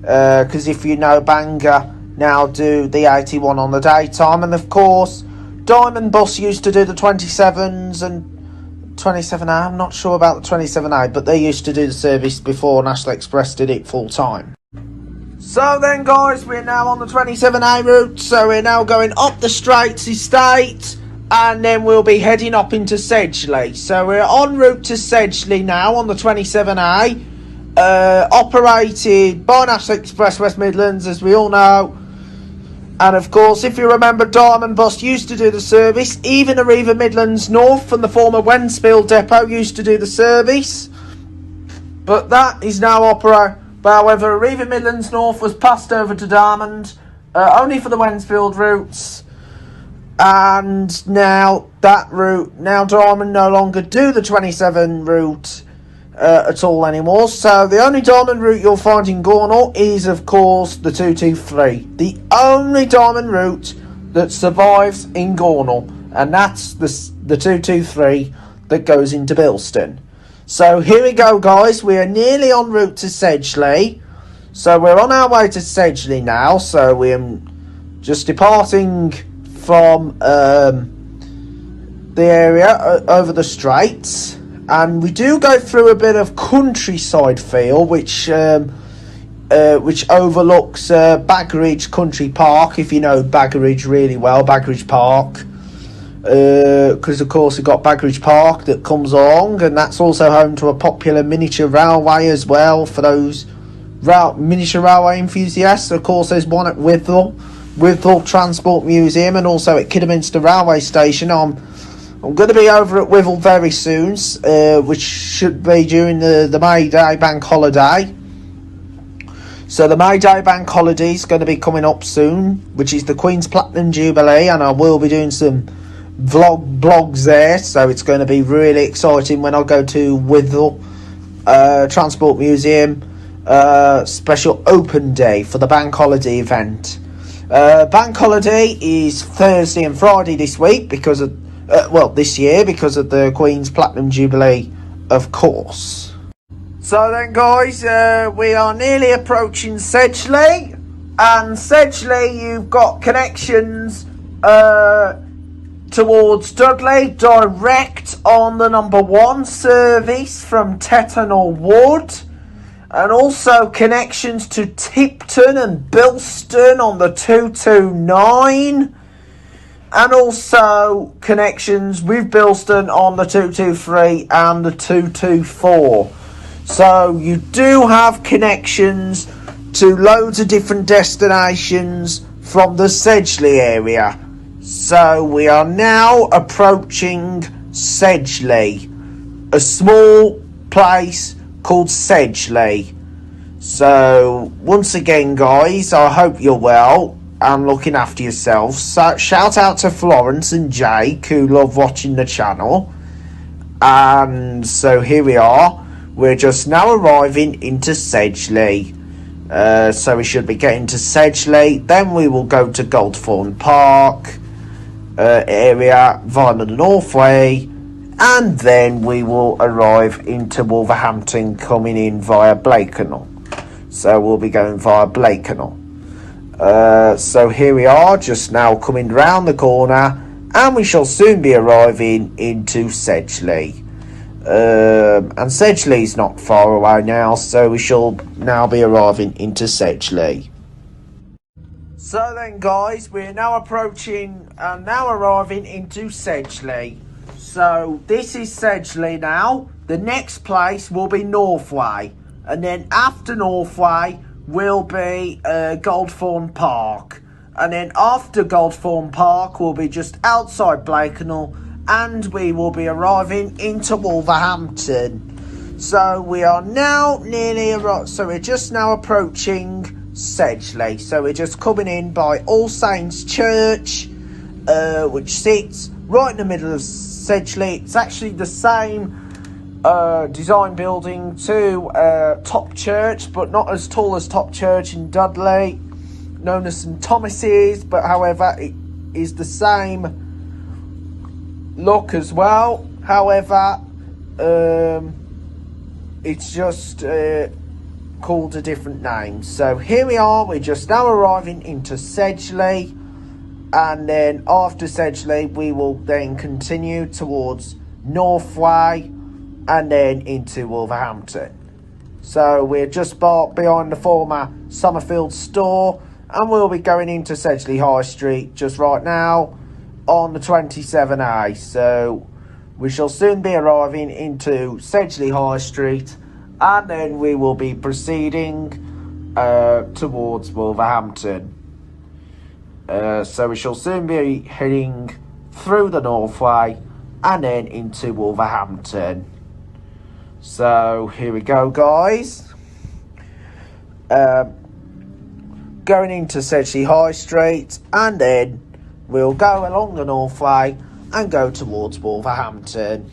because if you know, Bangor now do the 81 on the daytime. And of course Diamond Bus used to do the 27s and 27A. I'm not sure about the 27A, but they used to do the service before National Express did it full time. So then guys, we're now on the 27A route. So we're now going up the Straits Estate, and then we'll be heading up into Sedgley. So we're en route to Sedgley now on the 27A, operated by National Express West Midlands, as we all know. And of course, if you remember, Diamond Bus used to do the service. Even Arriva Midlands North from the former Wensfield depot used to do the service, but that is now operated. However, Arriva Midlands North was passed over to Diamond, only for the Wensfield routes. And now that route, now Diamond no longer do the 27 route at all anymore. So the only Diamond route you'll find in Gornal is of course the 223, the only Diamond route that survives in Gornal, and that's the 223 that goes into Bilston. So here we go, guys. We are nearly en route to Sedgley. So we're on our way to Sedgley now. So we're just departing from the area over the Straits. And we do go through a bit of countryside feel, which overlooks Baggeridge Country Park, if you know Baggeridge really well, Baggeridge Park. Because of course we've got Baggeridge Park that comes along, and that's also home to a popular miniature railway as well for those miniature railway enthusiasts. Of course there's one at Withell Transport Museum, and also at Kidderminster Railway Station. I'm going to be over at Withell very soon, which should be during the May Day bank holiday. So the May Day bank holiday is going to be coming up soon, which is the Queen's Platinum Jubilee, and I will be doing some blogs there. So it's going to be really exciting when I go to Withell Transport Museum, special open day for the bank holiday event. Bank holiday is Thursday and Friday this week because of this year, because of the Queen's Platinum Jubilee, of course. So then guys, we are nearly approaching Sedgley, and Sedgley, you've got connections towards Dudley direct on the number 1 service from Tettenhall Wood, and also connections to Tipton and Bilston on the 229. And also connections with Bilston on the 223 and the 224. So you do have connections to loads of different destinations from the Sedgley area. So we are now approaching Sedgley, a small place called Sedgley. So, once again, guys, I hope you're well and looking after yourselves. So, shout out to Florence and Jake, who love watching the channel. And so, here we are. We're just now arriving into Sedgley. So, we should be getting to Sedgley. Then we will go to Goldthorne Park area via the Northway. And then we will arrive into Wolverhampton, coming in via Blakenhall. So we'll be going via Blakenhall. So here we are, just now coming round the corner, and we shall soon be arriving into Sedgley. And Sedgley's not far away now, so we shall now be arriving into Sedgley. So then, guys, we're now approaching and now arriving into Sedgley. So this is Sedgley now. The next place will be Northway. And then after Northway will be Goldthorne Park. And then after Goldthorne Park will be just outside Blakenhall. And we will be arriving into Wolverhampton. So we are now nearly arrived. So we're just now approaching Sedgley. So we're just coming in by All Saints Church, which sits right in the middle of Sedgley. It's actually the same design building to Top Church, but not as tall as Top Church in Dudley, known as St Thomas's, but however it is the same look as well. However, it's just called a different name. So here we are, we're just now arriving into Sedgley, and then after Sedgley we will then continue towards Northway and then into Wolverhampton. So we're just behind the former Summerfield store, and we'll be going into Sedgley High Street just right now on the 27A. So we shall soon be arriving into Sedgley High Street, and then we will be proceeding towards Wolverhampton. So we shall soon be heading through the Northway and then into Wolverhampton. So here we go, guys. Going into Sedgley High Street, and then we'll go along the Northway and go towards Wolverhampton.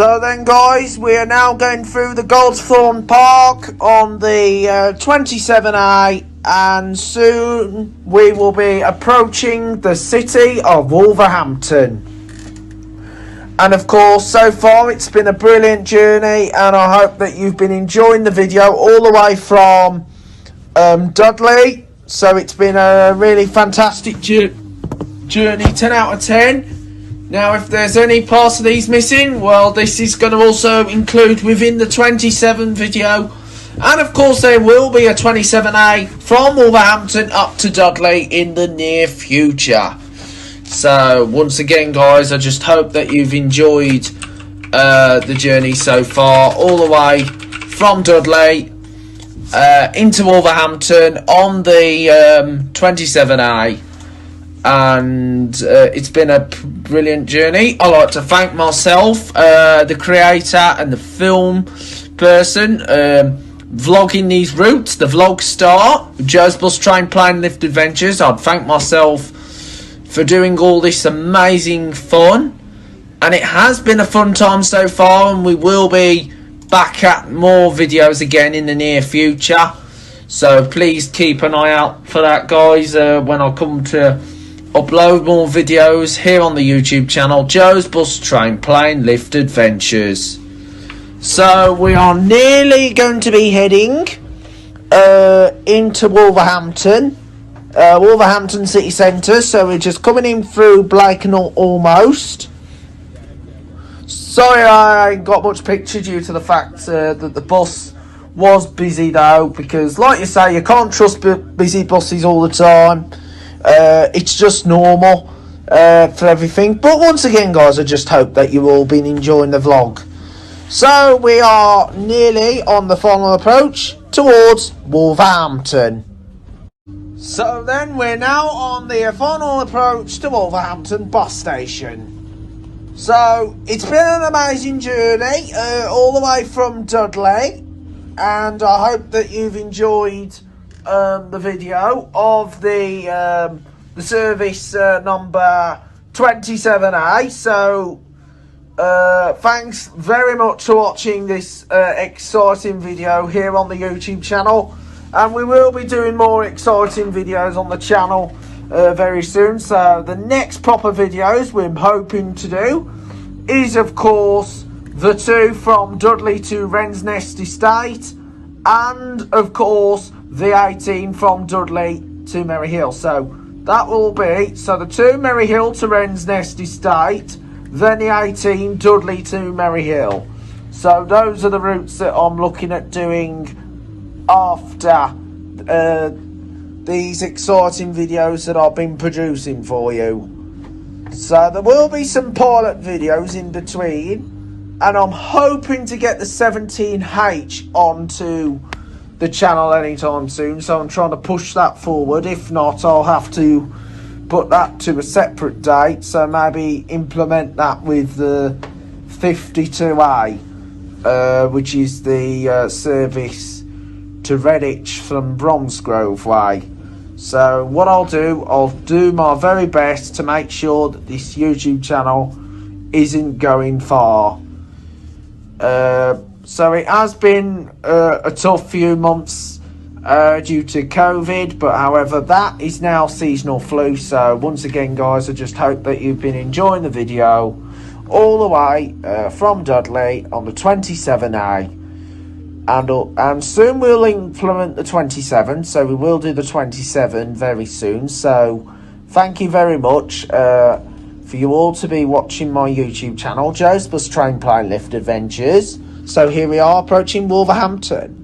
So then guys, we are now going through the Goldthorne Park on the 27A, and soon we will be approaching the city of Wolverhampton. And of course, so far it's been a brilliant journey, and I hope that you've been enjoying the video all the way from Dudley. So it's been a really fantastic journey, 10 out of 10. Now, if there's any parts of these missing, well, this is going to also include within the 27 video. And of course, there will be a 27A from Wolverhampton up to Dudley in the near future. So, once again, guys, I just hope that you've enjoyed the journey so far, all the way from Dudley into Wolverhampton on the 27A. And it's been a brilliant journey. I like to thank myself, the creator and the film person, vlogging these routes, the vlog star, Joe's Bus Train Plane Lift Adventures. I'd thank myself for doing all this amazing fun, and it has been a fun time so far, and we will be back at more videos again in the near future. So please keep an eye out for that, guys, when I come to upload more videos here on the YouTube channel, Joe's Bus Train Plane Lift Adventures. So we are nearly going to be heading into Wolverhampton, Wolverhampton city centre. So we're just coming in through Blakenhall almost. Sorry, I ain't got much picture due to the fact that the bus was busy though, because like you say, you can't trust busy buses all the time. It's just normal for everything. But once again, guys, I just hope that you've all been enjoying the vlog. So we are nearly on the final approach towards Wolverhampton. So then we're now on the final approach to Wolverhampton bus station. So it's been an amazing journey all the way from Dudley, and I hope that you've enjoyed the video of the service number 27A. So thanks very much for watching this exciting video here on the YouTube channel, and we will be doing more exciting videos on the channel very soon. So the next proper videos we're hoping to do is of course the two from Dudley to Wren's Nest Estate, and of course the 18 from Dudley to Merry Hill. So that will be, so the 2 Merry Hill to Wren's Nest Estate, then the 18 Dudley to Merry Hill. So those are the routes that I'm looking at doing after these exciting videos that I've been producing for you. So there will be some pilot videos in between, and I'm hoping to get the 17H onto the channel anytime soon, so I'm trying to push that forward. If not, I'll have to put that to a separate date, so maybe implement that with the 52A, which is the service to Redditch from Bromsgrove Way. So what I'll do my very best to make sure that this YouTube channel isn't going far. So it has been a tough few months due to COVID, but however, that is now seasonal flu. So once again, guys, I just hope that you've been enjoying the video all the way from Dudley on the 27A, and soon we'll implement the 27, so we will do the 27 very soon. So thank you very much for you all to be watching my YouTube channel, Joe's Bus Train Plane Lift Adventures. So here we are approaching Wolverhampton.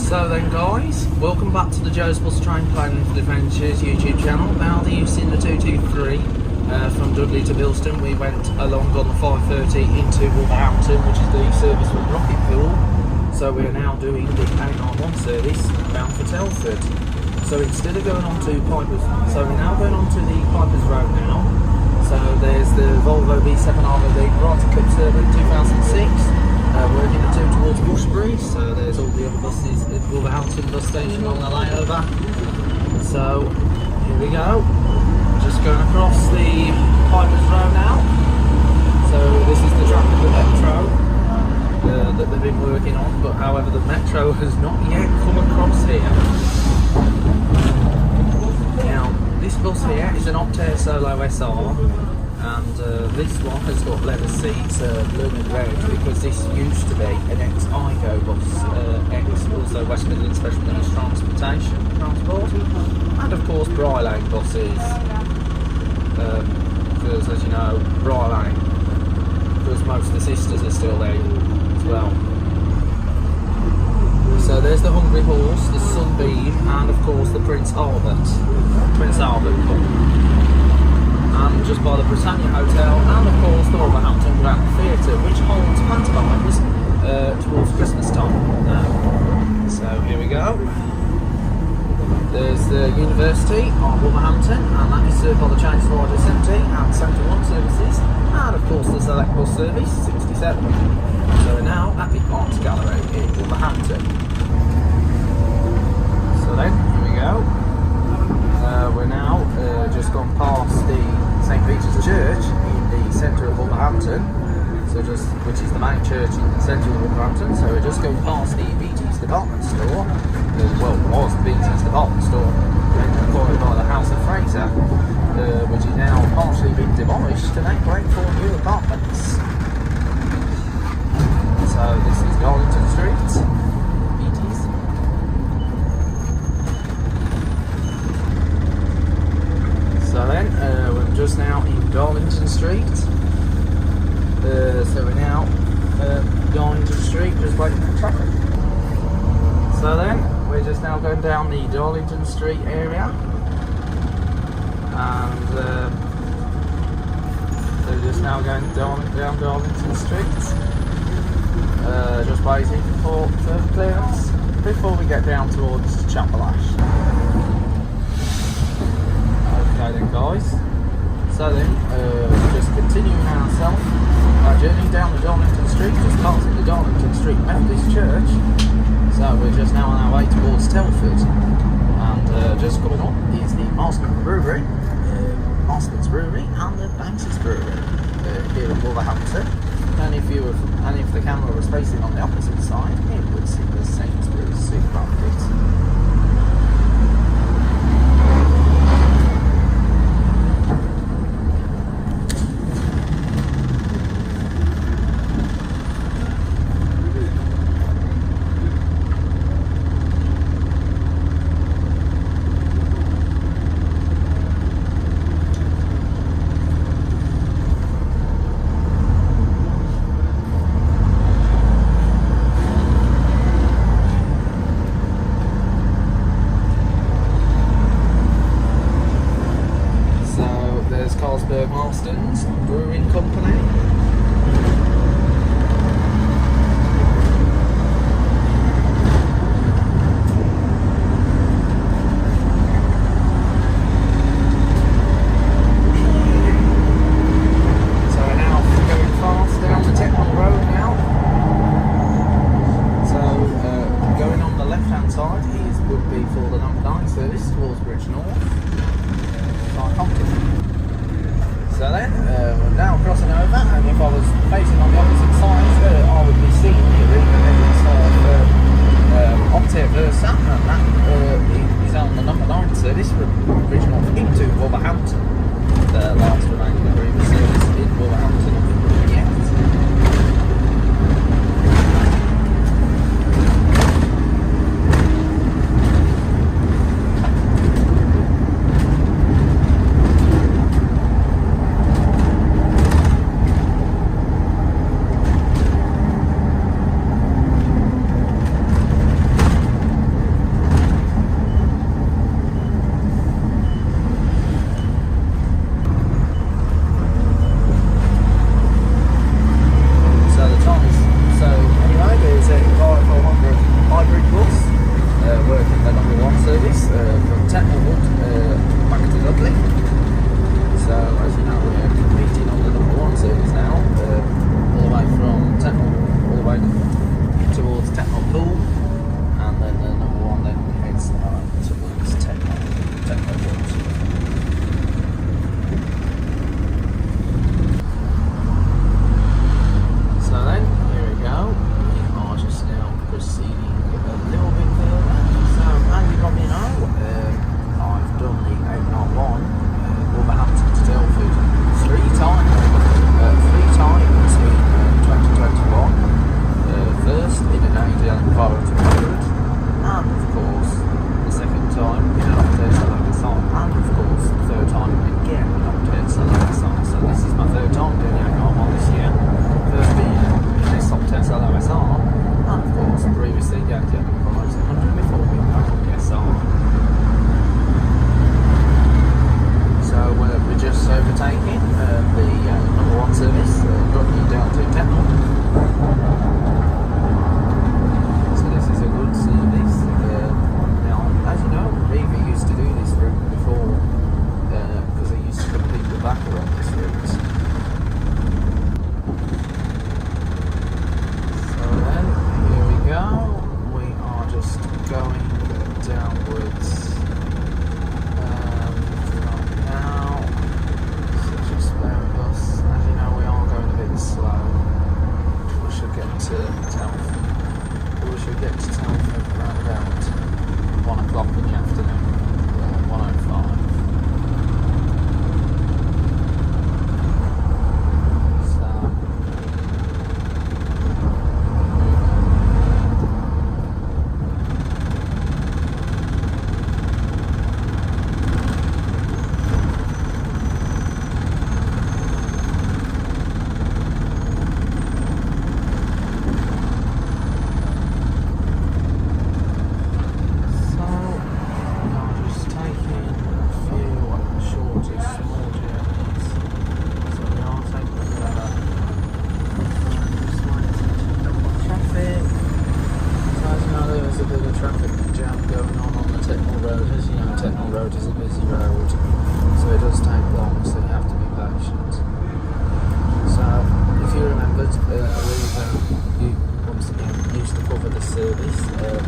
So then guys, welcome back to the Joe's Bus Train Planning for Adventures YouTube channel. Now that you've seen the 223 from Dudley to Bilston, we went along on the 530 into Wolverhampton, which is the service from Rocketpool. So we are now doing the K91 service bound for Telford. So instead of going on to Pipers, so we're now going on to the Pipers Road now. So there's the Volvo V7 RV Brighton Cup Server 2006. Working the two towards Bushbury, so there's all the other buses at Wolverhampton bus station on the layover. So here we go, just going across the Pipers Road now. So this is the track of the Metro that they've been working on, but however the Metro has not yet come across here. Now this bus here is an Optare Solo SR. And this one has got leather seats, blue and red, because this used to be an ex-IGO bus, also West Midlands Special Needs Transport, and of course Bry Lane buses, because as you know, Bry Lane, because most of the sisters are still there as well. So there's the Hungry Horse, the Sunbeam, and of course the Prince Albert Cup. And just by the Britannia Hotel, and of course the Wolverhampton Grand Theatre, which holds pantomimes towards Christmas time now. So here we go. There's the University of Wolverhampton, and that is served by the Chains Rider 70 and 71 services, and of course the Select Bus Service 67. So we're now at the Arts Gallery in Wolverhampton. So then, here we go. We're now just gone past the St Peter's Church in the centre of Wolverhampton, which is the main church in the centre of Wolverhampton. So we're just going past the BT's department store, well, it was the BT's department store, acquired by the House of Fraser, which is now partially been demolished to make way for new apartments. So this is Darlington Street, BT's. So then, we're just now in Darlington Street. So we're now Darlington Street, just waiting for traffic. So then, we're just now going down the Darlington Street area. And so we're just now going down Darlington Street. Just waiting for further clearance before we get down towards Chapel Ash. Okay then guys, so then just continuing ourselves, our journey down the Darlington Street, just passing the Darlington Street Methodist Church. So we're just now on our way towards Telford, and just coming up is the Marston's Brewery, and the Banks's Brewery here in Wolverhampton. And if the camera was facing on the opposite side, it would see the Sainsbury's supermarket. Marston's Brewing Company. So we're now going fast down the Technical Road now. So going on the left hand side would be for the number 9 service towards Bridge North. So then, we're now crossing over, and if I was facing on the opposite side, I would be seeing the evidence of Optare Versa, and that is on the number 9 service from Bridge North into Wolverhampton. The last remaining previous service in Wolverhampton yet. Enviro 200, and of course the second time in Octave Salamassar, and of course the third time again in Octave Salamassar. So this is my third time doing the Aquamar this year. First being in this Octave Salamassar, and of course previously the Enviro 200 before being back on the SR. So we're just overtaking the number one service, Dudley down to Techno. So this is a good service. Now, as you know, Reeve used to do this route before because he used to compete with Backer on this route. So then, here we go. We are just going downwards. Slow. We should get to Telford. We should get to Telford around about 1 o'clock in the afternoon. 1:05.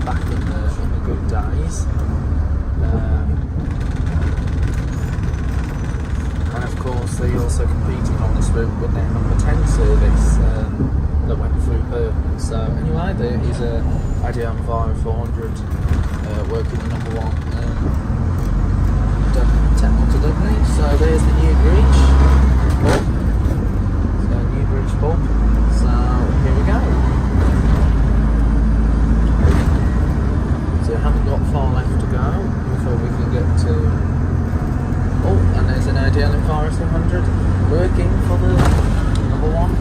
Back in the good days, and of course they also competed on this route with their number 10 service that went through Purple. So anyway, there is a IDM Enviro 400 working the number one Techno to Dudley. So there's the new bridge pub. So new bridge pub. So here we go. So we haven't got far left to go before we can get to... Oh, and there's an ideal Enviro 200 working for the number one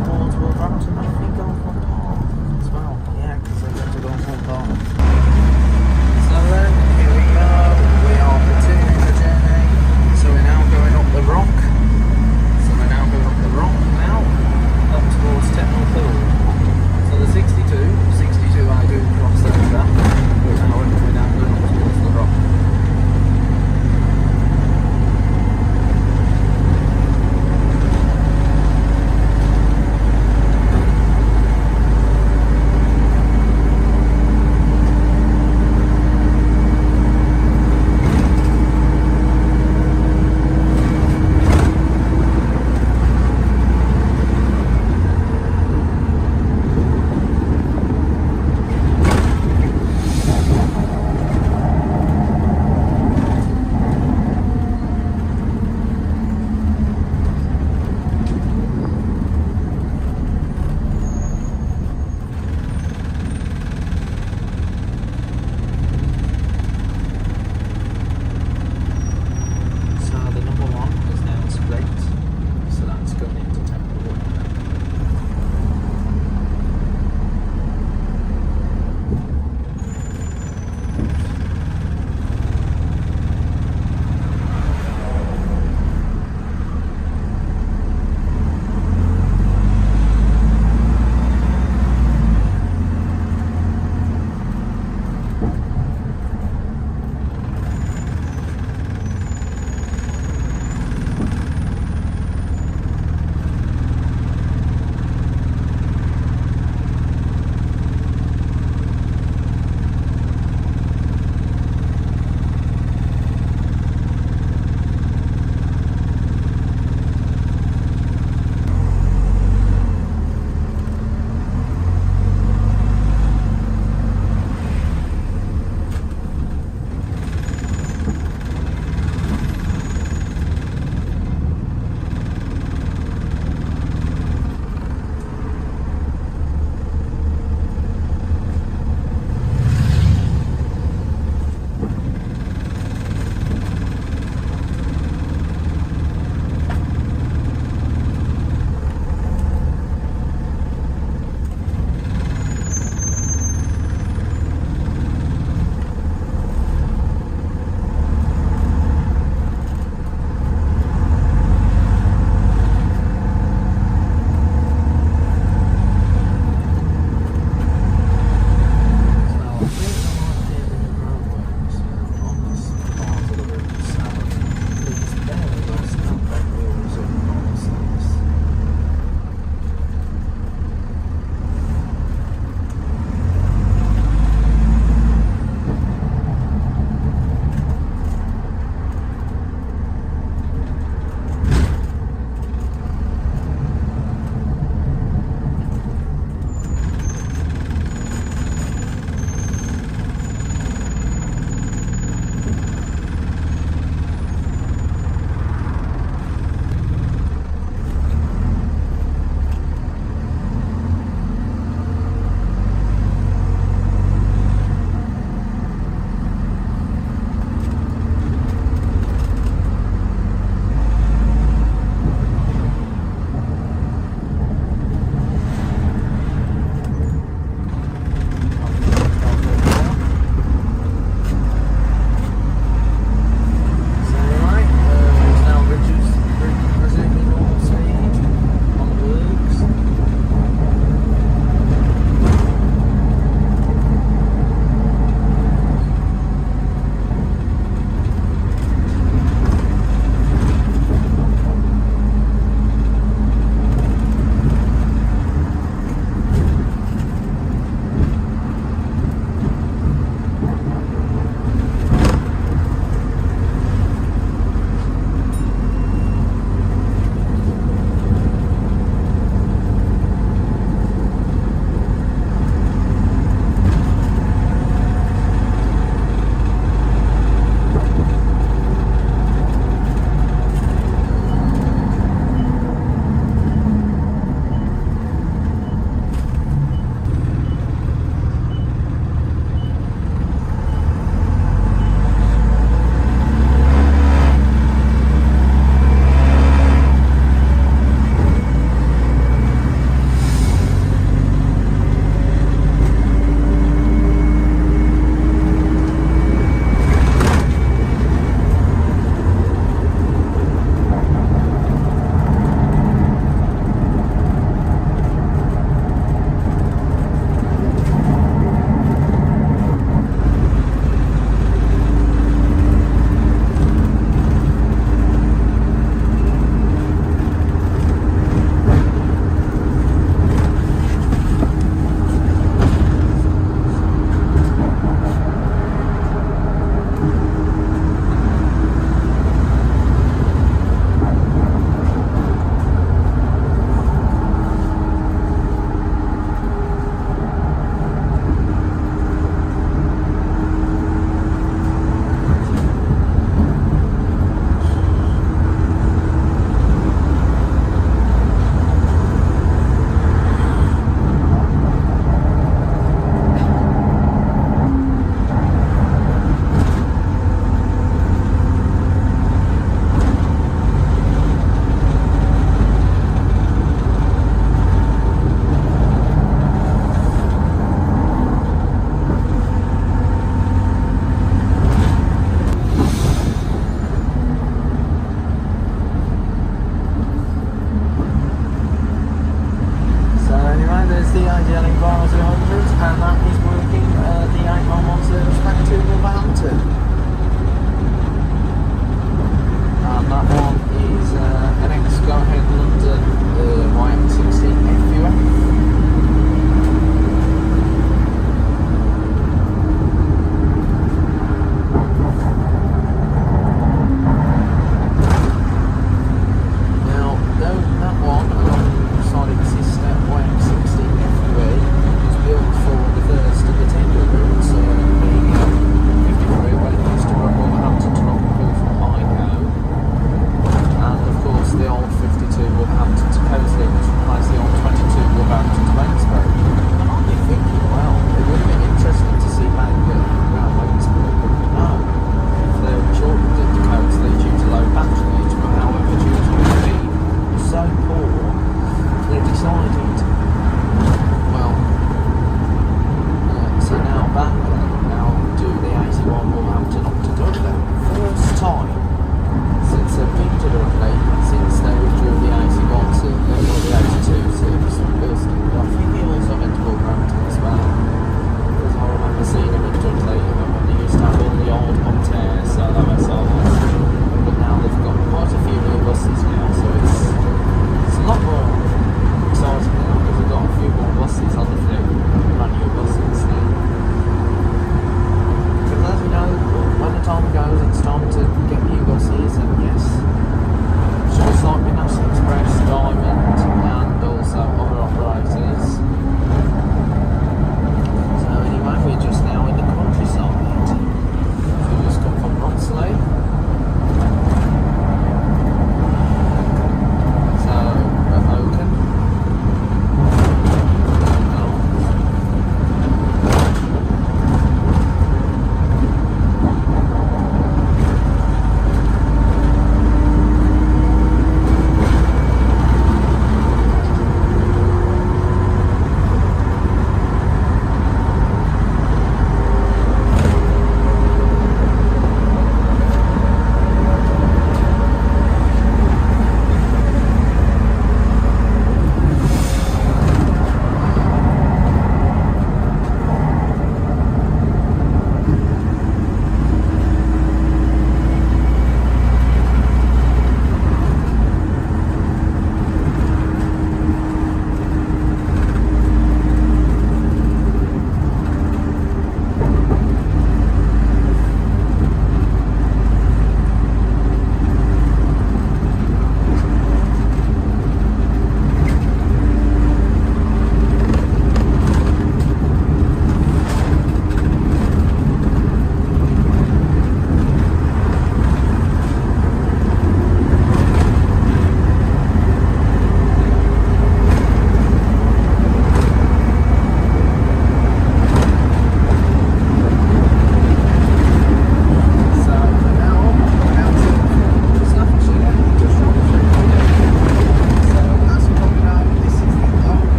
towards Wolverhampton, I think, on Font Park as well. Yeah, because they're going to go on Font Park. So then, here we go. We are continuing the journey. So we're now going up the rock. So we're now going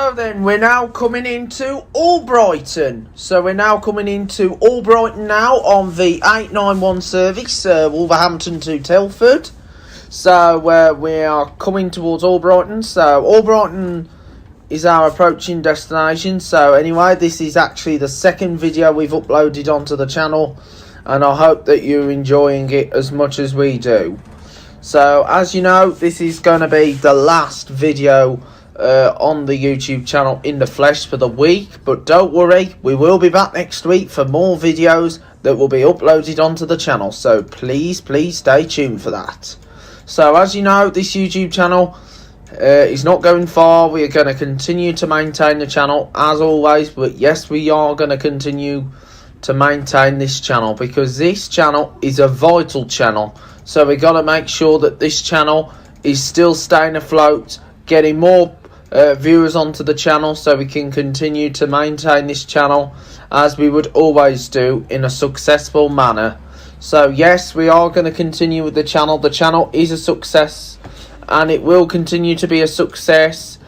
So then we're now coming into Albrighton. So we're now coming into Albrighton now on the 891 service, Wolverhampton to Telford. So we are coming towards Albrighton. So Albrighton is our approaching destination. So anyway, this is actually the second video we've uploaded onto the channel, and I hope that you're enjoying it as much as we do. So as you know, this is going to be the last video on the YouTube channel in the flesh for the week, but don't worry, we will be back next week for more videos that will be uploaded onto the channel, so please stay tuned for that. So as you know, this YouTube channel is not going far. We are going to continue to maintain the channel as always, but yes, we are going to continue to maintain this channel because this channel is a vital channel, so we got to make sure that this channel is still staying afloat, getting more viewers onto the channel, so we can continue to maintain this channel as we would always do in a successful manner. So yes, we are going to continue with the channel. The channel is a success and it will continue to be a success,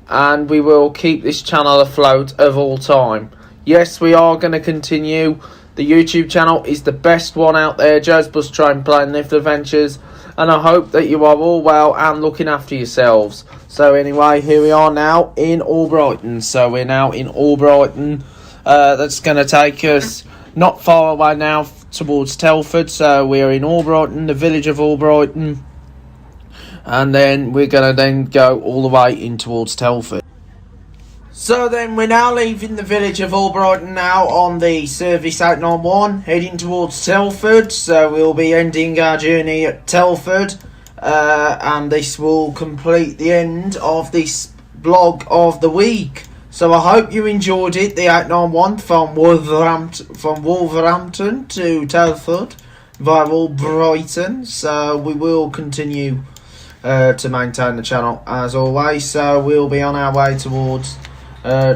and we will keep this channel afloat of all time. Yes, we are going to continue. The YouTube channel is the best one out there, Joe's Bus Train Plane Lift Adventures, and I hope that you are all well and looking after yourselves. So anyway, here we are now in Albrighton. So we're now in Albrighton. That's going to take us not far away now towards Telford. So we're in Albrighton, the village of Albrighton, and then we're going to go all the way in towards Telford. So then we're now leaving the village of Albrighton now on the service 891, heading towards Telford. So we'll be ending our journey at Telford, and this will complete the end of this vlog of the week. So I hope you enjoyed it, the 891 from Wolverhampton to Telford via Albrighton. So we will continue to maintain the channel as always. So we'll be on our way towards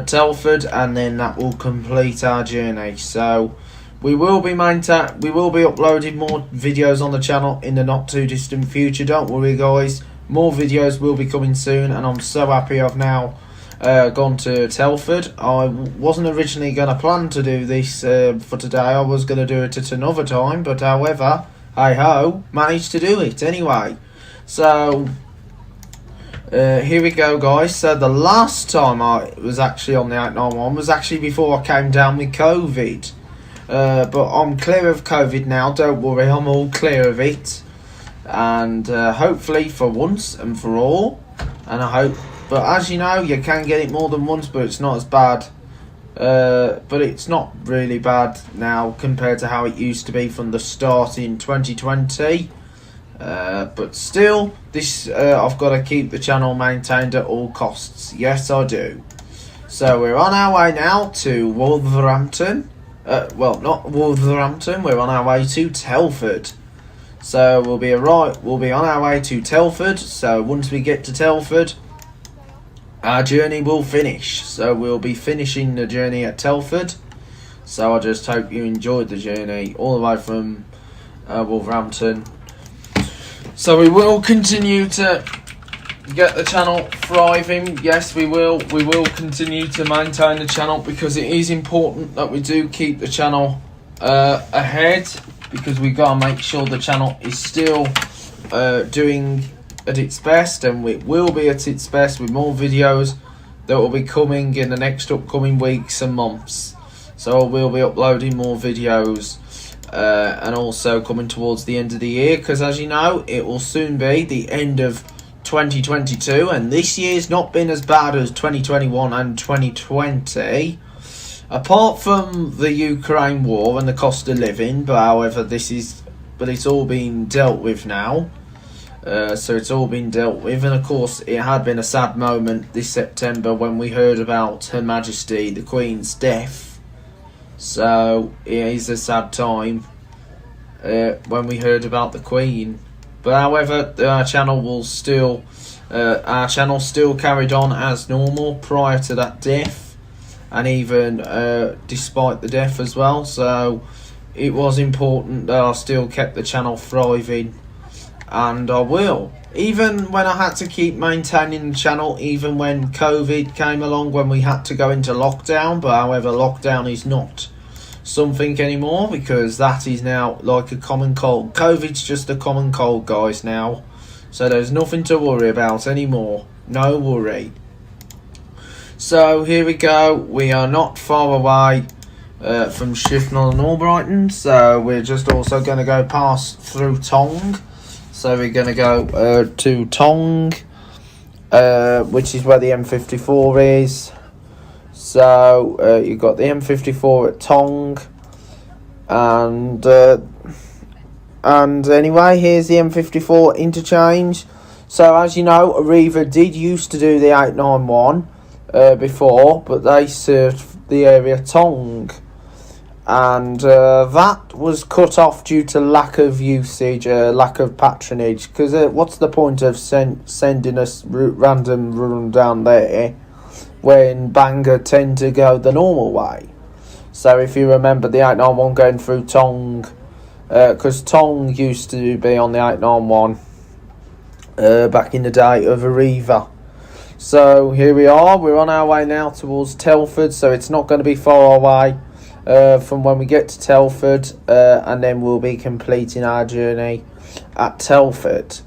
Telford, and then that will complete our journey. So we will be uploading more videos on the channel in the not too distant future. Don't worry guys, more videos will be coming soon, and I'm so happy I've now gone to Telford. I wasn't originally going to plan to do this for today. I was going to do it at another time, but however, hey ho, managed to do it anyway. So here we go guys. So the last time I was actually on the 891 was actually before I came down with COVID, but I'm clear of COVID now, don't worry, I'm all clear of it, and hopefully for once and for all, and I hope, but as you know, you can get it more than once, but it's not as bad, but it's not really bad now compared to how it used to be from the start in 2020. But still, this I've got to keep the channel maintained at all costs. Yes, I do. So we're on our way now to Wolverhampton. Well, not Wolverhampton. We're on our way to Telford. So we'll be on our way to Telford. So once we get to Telford, our journey will finish. So we'll be finishing the journey at Telford. So I just hope you enjoyed the journey all the way from Wolverhampton. So we will continue to get the channel thriving. Yes, we will continue to maintain the channel because it is important that we do keep the channel ahead, because we got to make sure the channel is still doing at its best, and it will be at its best with more videos that will be coming in the next upcoming weeks and months. So we'll be uploading more videos. And also coming towards the end of the year, because as you know, it will soon be the end of 2022, and this year's not been as bad as 2021 and 2020, apart from the Ukraine war and the cost of living. But however, it's all been dealt with now. So it's all been dealt with, and of course it had been a sad moment this September when we heard about Her Majesty the Queen's death. So it is a sad time when we heard about the Queen. But however, our channel still carried on as normal prior to that death, and even despite the death as well. So it was important that I still kept the channel thriving and I will. Even when I had to keep maintaining the channel, even when COVID came along, when we had to go into lockdown, but however, lockdown is not something anymore, because that is now like a common cold. COVID's just a common cold, guys, now. So there's nothing to worry about anymore. No worry. So here we go. We are not far away from Shifnal and Albrighton, so we're just also going to go past through Tong. So we're going to go to Tong, which is where the M54 is. So you've got the M54 at Tong, and anyway, here's the M54 interchange. So as you know, Arriva did used to do the 891 before, but they served the area Tong, and that was cut off due to lack of usage, lack of patronage, because what's the point of sending a random run down there when Bangor tend to go the normal way? So if you remember the 891 going through Tong, because Tong used to be on the 891 back in the day of Arriva. So here we are, we're on our way now towards Telford, so it's not going to be far away from when we get to Telford, and then we'll be completing our journey at Telford.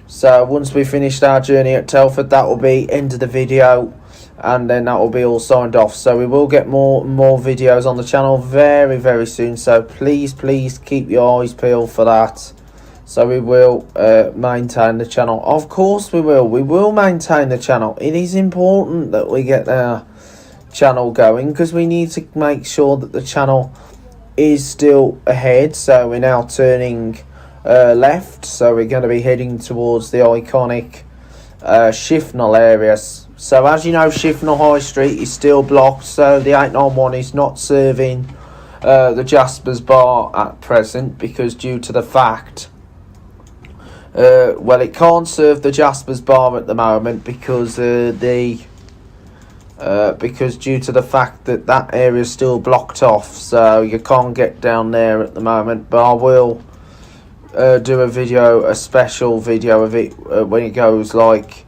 So once we finished our journey at Telford, that will be end of the video, and then that will be all signed off. So we will get more videos on the channel very, very soon, so please keep your eyes peeled for that. So we will maintain the channel. Of course we will maintain the channel. It is important that we get our channel going, because we need to make sure that the channel is still ahead. So we're now turning left, so we're going to be heading towards the iconic Shifnal areas. So as you know, Shifnal High Street is still blocked, so the 891 is not serving the Jaspers Bar at present, because due to the fact well, it can't serve the Jaspers Bar at the moment because because due to the fact that area is still blocked off, so you can't get down there at the moment. But I will do a special video of it when it goes like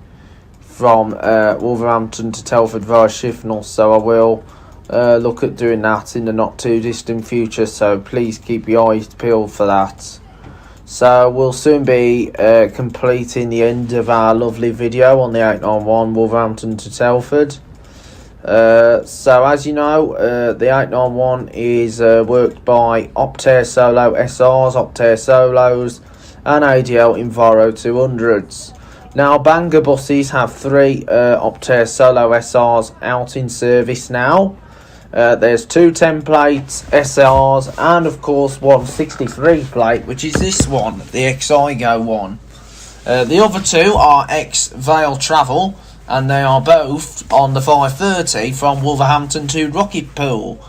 from Wolverhampton to Telford via Shifnal. So I will look at doing that in the not too distant future. So please keep your eyes peeled for that. So we'll soon be completing the end of our lovely video on the 891 Wolverhampton to Telford. So as you know, the 891 is worked by Optare Solo SRs, Optare Solos and ADL Enviro 200s. Now Bangor buses have 3 Optare Solo SRs out in service now. There's 2 10-plate SRs and of course one 63 plate, which is this one, the Exigo one. The other 2 are ex-Vale Travel, and they are both on the 530 from Wolverhampton to Rocketpool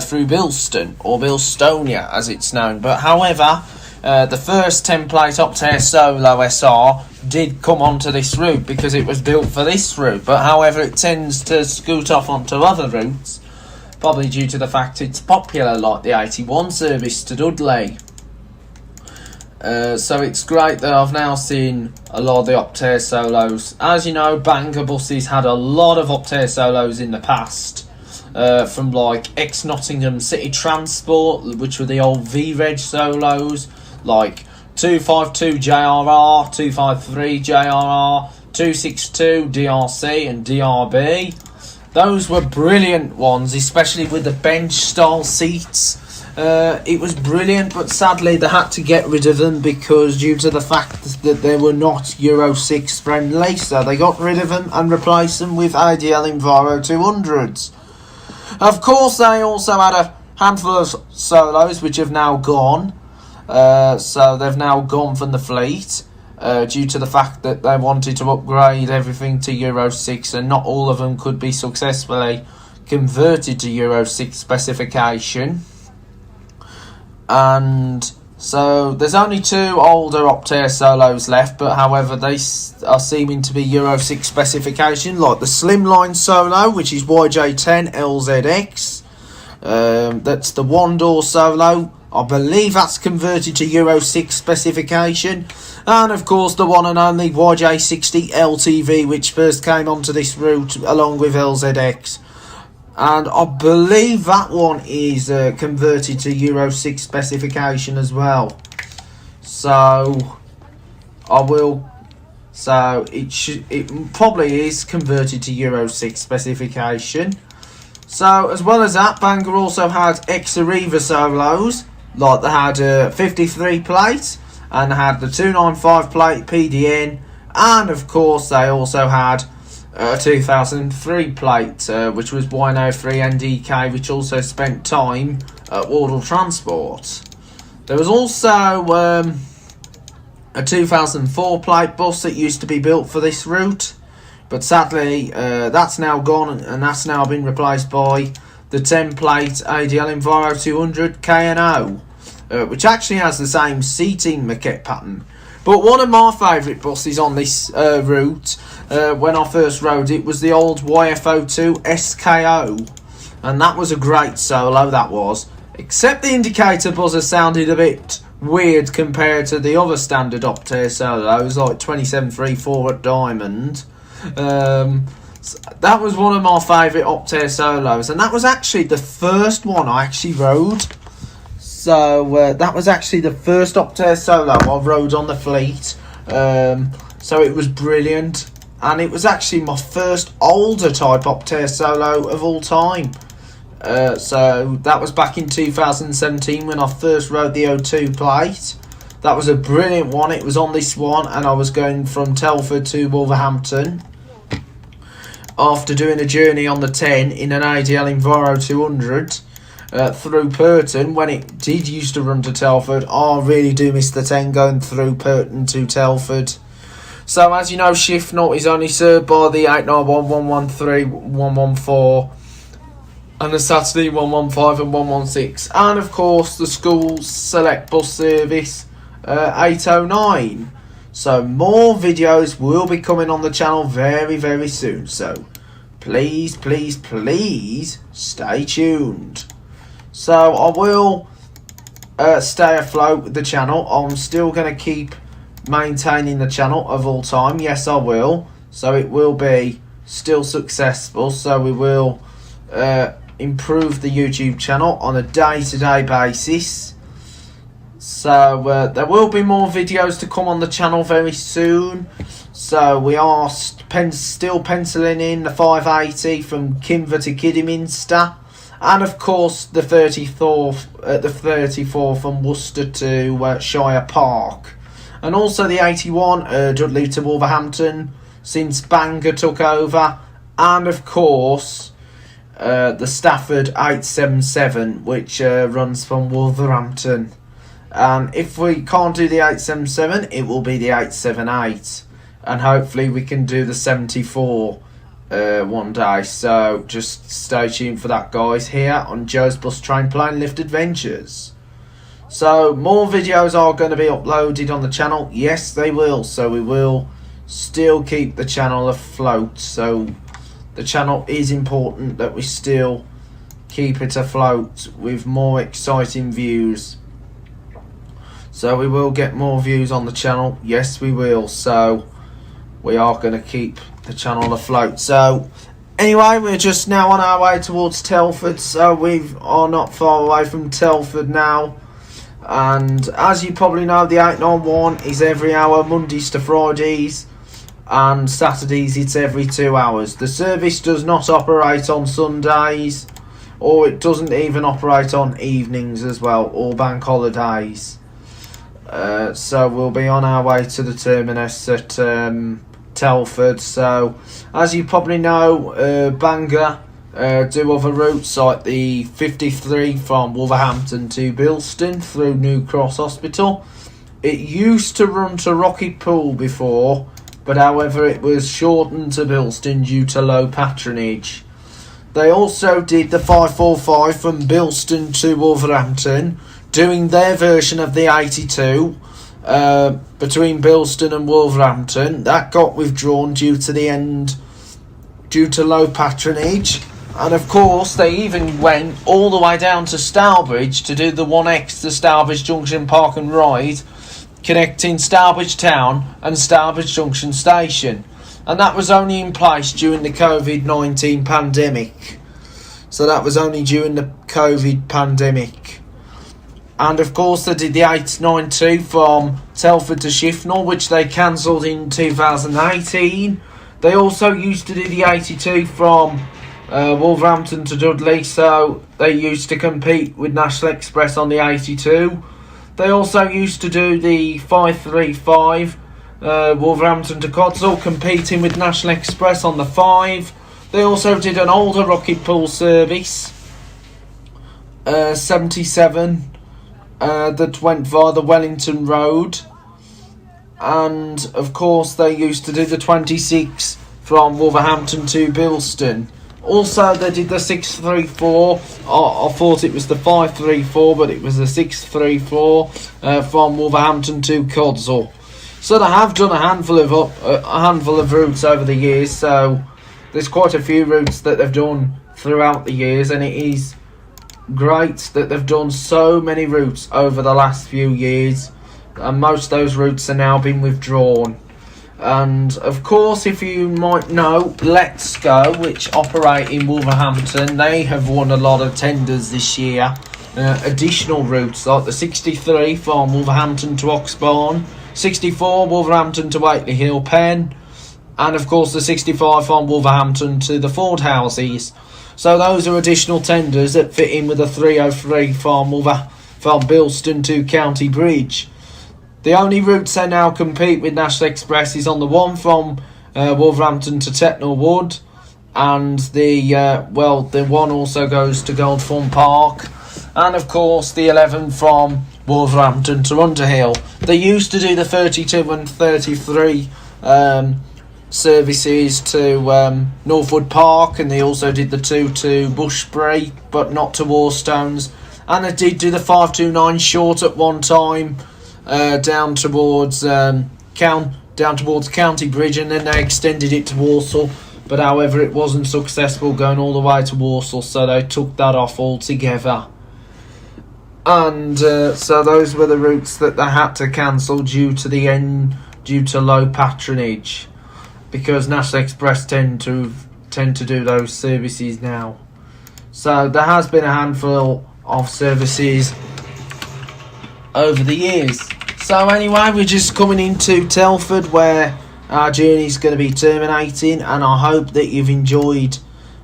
through Bilston, or Bilstonia as it's known. But however, the first 10-plate Optare Solo SR did come onto this route because it was built for this route, but however it tends to scoot off onto other routes, probably due to the fact it's popular, like the 81 service to Dudley. So it's great that I've now seen a lot of the Optare Solos. As you know, Bangor buses had a lot of Optare Solos in the past, from like ex-Nottingham City Transport, which were the old V-Reg Solos, like 252 JRR, 253 JRR, 262 DRC and DRB. Those were brilliant ones, especially with the bench style seats. It was brilliant, but sadly they had to get rid of them because due to the fact that they were not Euro 6 friendly, so they got rid of them and replaced them with ADL Enviro 200s. Of course, they also had a handful of Solos which have now gone, so they've now gone from the fleet. Due to the fact that they wanted to upgrade everything to Euro 6 and not all of them could be successfully converted to Euro 6 specification. And so there's only 2 older Optare Solos left, but however they are seeming to be Euro 6 specification, like the Slimline Solo, which is YJ10 LZX. That's the 1-door Solo, I believe that's converted to Euro 6 specification. And of course the one and only YJ60 LTV, which first came onto this route along with LZX. And I believe that one is converted to Euro 6 specification as well. So it probably is converted to Euro 6 specification. So as well as that, Bangor also had Ex-Arriva solos, like they had a 53 plate and they had the 295 plate PDN, and of course they also had a 2003 plate, which was 103 NDK, which also spent time at Wardle Transport. There was also a 2004 plate bus that used to be built for this route, but sadly that's now gone and that's now been replaced by the 10 plate ADL Enviro 200 K&O, which actually has the same seating maquette pattern. But one of my favourite buses on this route, when I first rode it, was the old YFO2 SKO, and that was a great solo, that was, except the indicator buzzer sounded a bit weird compared to the other standard Optare solos, like 2734 at Diamond. That was one of my favourite Optare solos, and that was actually the first one I actually rode. So that was actually the first Optare solo I rode on the fleet. So it was brilliant, and it was actually my first older type Optare solo of all time. So that was back in 2017 when I first rode the O2 plate. That was a brilliant one. It was on this one, and I was going from Telford to Wolverhampton after doing a journey on the 10 in an ADL Enviro 200 through Purton when it did used to run to Telford. I really do miss the 10 going through Purton to Telford. So as you know, shift naught is only served by the 891, 113, 114 and the Saturday 115 and 116, and of course the school's select bus service 809. So more videos will be coming on the channel very, very soon, so please, please, please stay tuned. So I will stay afloat with the channel. I'm still going to keep maintaining the channel of all time, yes I will, so it will be still successful. So we will improve the YouTube channel on a day-to-day basis. So there will be more videos to come on the channel very soon. So we are still penciling in the 580 from Kimber to Kidderminster, and of course the 34 from Worcester to Shire Park, and also the 81 Dudley to Wolverhampton since Bangor took over, and of course the Stafford 877, which runs from Wolverhampton. And if we can't do the 877, it will be the 878, and hopefully we can do the 74 one day. So just stay tuned for that, guys, here on Joe's Bus Train Plane Lift Adventures. So more videos are going to be uploaded on the channel, yes they will, so we will still keep the channel afloat. So the channel is important that we still keep it afloat with more exciting views. So we will get more views on the channel, yes we will, so we are going to keep the channel afloat. So anyway, we're just now on our way towards Telford, so we are not far away from Telford now. And as you probably know, the 891 is every hour, Mondays to Fridays, and Saturdays it's every 2 hours. The service does not operate on Sundays, or it doesn't even operate on evenings as well, or bank holidays. So we'll be on our way to the terminus at Telford. So as you probably know, Bangor do other routes like the 53 from Wolverhampton to Bilston through New Cross Hospital. It used to run to Rocky Pool before, but however it was shortened to Bilston due to low patronage. They also did the 545 from Bilston to Wolverhampton, doing their version of the 82 between Bilston and Wolverhampton. That got withdrawn due to low patronage. And of course, they even went all the way down to Stourbridge to do the 1X to Stourbridge Junction Park and Ride, connecting Stourbridge Town and Stourbridge Junction Station. And that was only in place during the COVID-19 pandemic. So that was only during the COVID pandemic. And of course they did the 892 from Telford to Shifnal, which they cancelled in 2018. They also used to do the 82 from Wolverhampton to Dudley, so they used to compete with National Express on the 82. They also used to do the 535 Wolverhampton to Codsall, competing with National Express on the 5. They also did an older Rocket Pool service, 77, that went via the Wellington Road. And of course they used to do the 26 from Wolverhampton to Bilston. Also they did the 634, I thought it was the 534, but it was the 634 from Wolverhampton to Codsall. So they have done a handful of routes over the years, so there's quite a few routes that they've done throughout the years, and it is great that they've done so many routes over the last few years, and most of those routes are now being withdrawn. And of course, if you might know, Let's Go, which operate in Wolverhampton, they have won a lot of tenders this year, additional routes like the 63 from Wolverhampton to Oxbourne, 64 Wolverhampton to Waitley Hill Pen, and of course the 65 from Wolverhampton to the Ford Houses. So those are additional tenders that fit in with the 303 from Bilston to County Bridge. The only routes they now compete with National Express is on the one from Wolverhampton to Tetnall Wood, and the one also goes to Goldthorne Park, and of course the 11 from Wolverhampton to Underhill. They used to do the 32 and 33 services to Northwood Park, and they also did the 2 to Bushbury, but not to Warstones. And they did do the 529 short at one time, down towards County Bridge, and then they extended it to Walsall. But however, it wasn't successful going all the way to Walsall, so they took that off altogether. And so those were the routes that they had to cancel due to low patronage, because National Express tend to do those services now. So there has been a handful of services over the years. So anyway, we're just coming into Telford, where our journey is going to be terminating, and I hope that you've enjoyed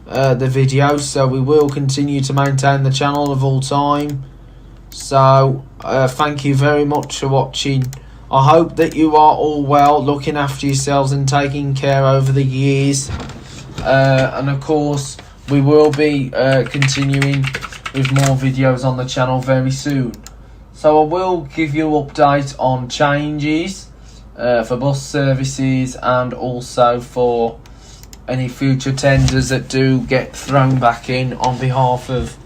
the video. So we will continue to maintain the channel of all time. So thank you very much for watching. I hope that you are all well, looking after yourselves and taking care over the years. And of course, we will be continuing with more videos on the channel very soon. So I will give you an update on changes for bus services, and also for any future tenders that do get thrown back in on behalf of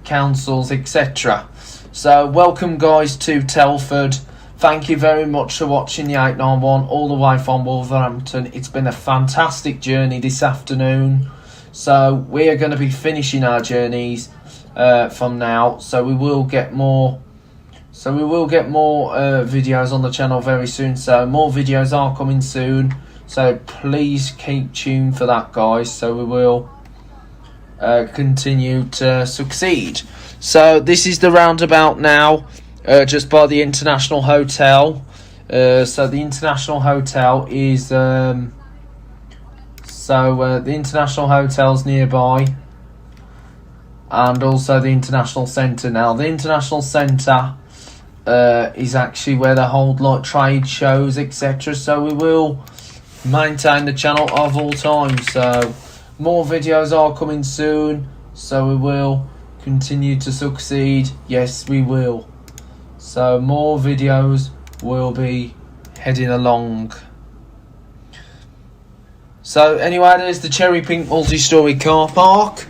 councils, etc. So welcome guys to Telford. Thank you very much for watching the 891 all the way from Wolverhampton. It's been a fantastic journey this afternoon. So we are going to be finishing our journeys from now. So we will get more videos on the channel very soon. So more videos are coming soon. So please keep tuned for that, guys. So we will continue to succeed. So this is the roundabout now, just by the International Hotel. So the International Hotel is the International Hotel's nearby, and also the International Centre. Now the International Centre is actually where they hold like trade shows, etc. So we will maintain the channel of all time. So more videos are coming soon. So we will continue to succeed. Yes, we will. So more videos will be heading along. So anyway, there's the Cherry Pink multi-storey car park,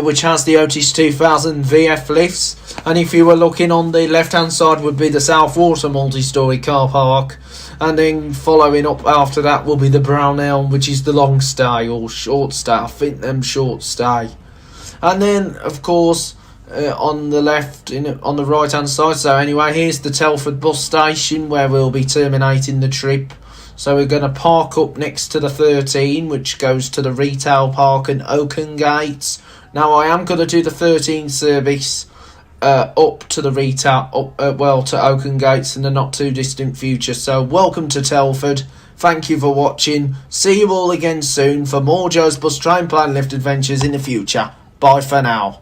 which has the Otis 2000 VF lifts. And if you were looking on the left hand side would be the South Water multi-storey car park, and then following up after that will be the Brown Elm, which is the long stay or short stay. I think them short stay. And then of course on the left, on the right hand side, so anyway, here's the Telford bus station where we'll be terminating the trip. So we're going to park up next to the 13, which goes to the retail park and Oaken Gates. Now I am going to do the 13 service up to the retail, to Oaken Gates in the not too distant future. So welcome to Telford. Thank you for watching. See you all again soon for more Joe's Bus Train Plan Lift adventures in the future. Bye for now.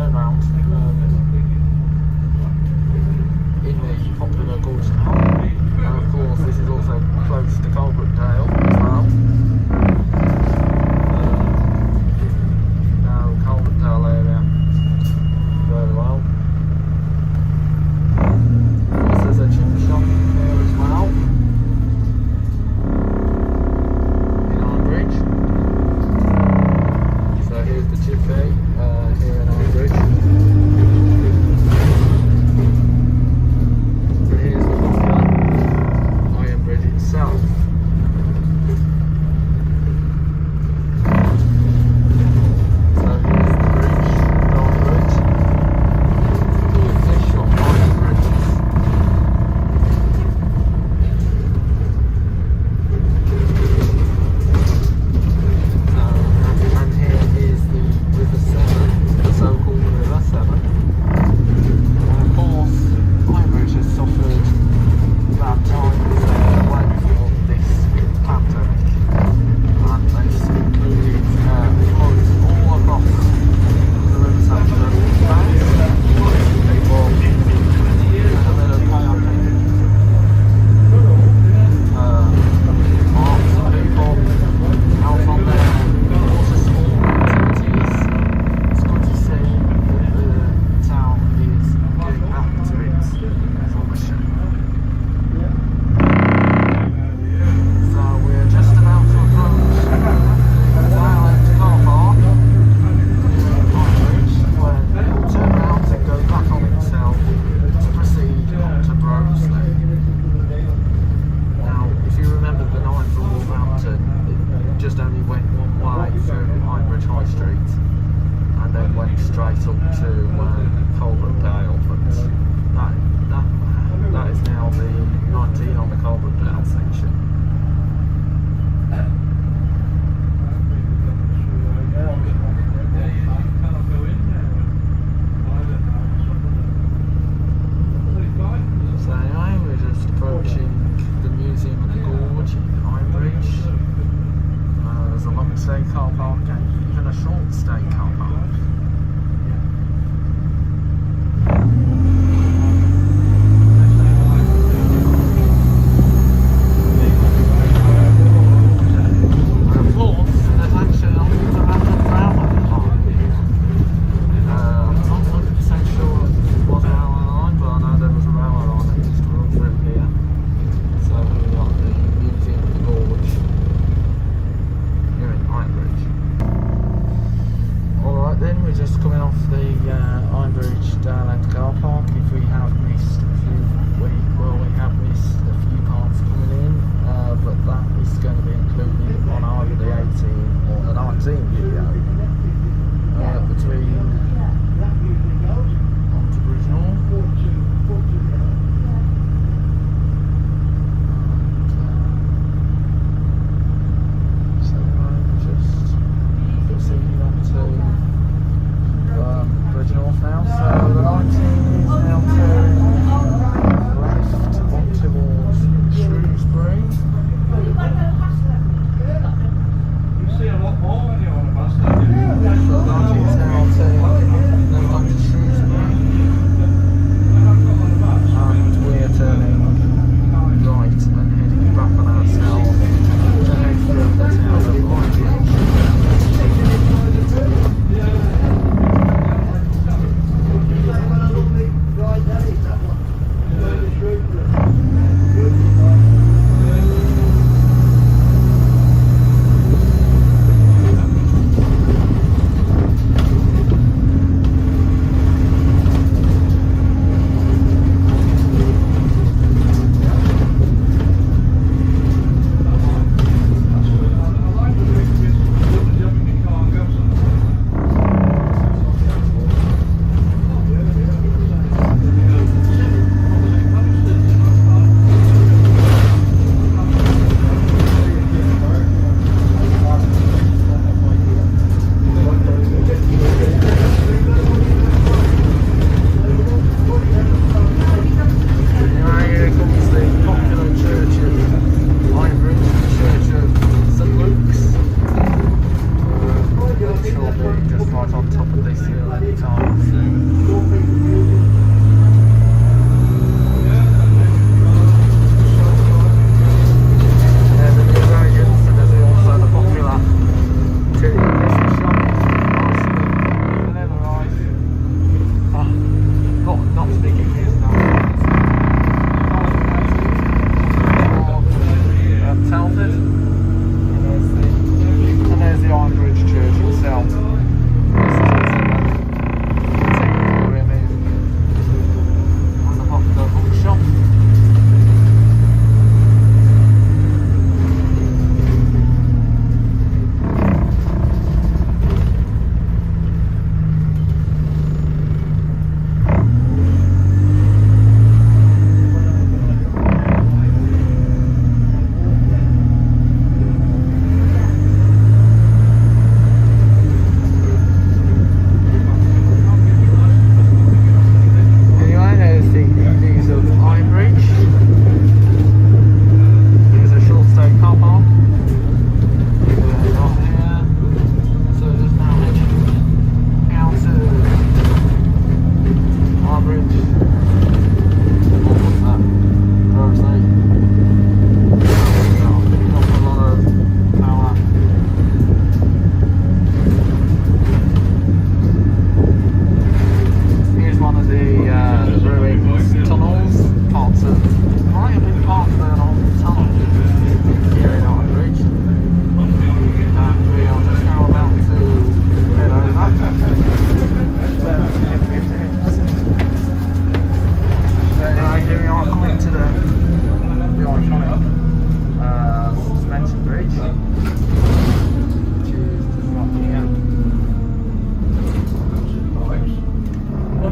turn round in the popular goods now. And of course this is also close to Coalbrookdale as well. Now Coalbrookdale area very well. Of course there's a chip shop here as well. In Ironbridge. So here's the chippy here in Ironbridge. So here's the popular Ironbridge itself.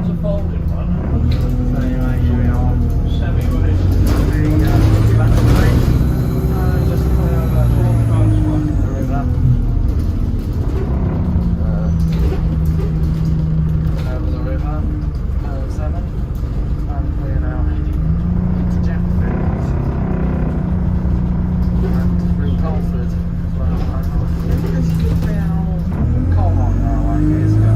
was a folded one. So anyway, here we are. Semi-weight. Just the river. Over the river, 7, and we're now heading into Jackfield and through Colford as well. This is how coal mine railway years ago.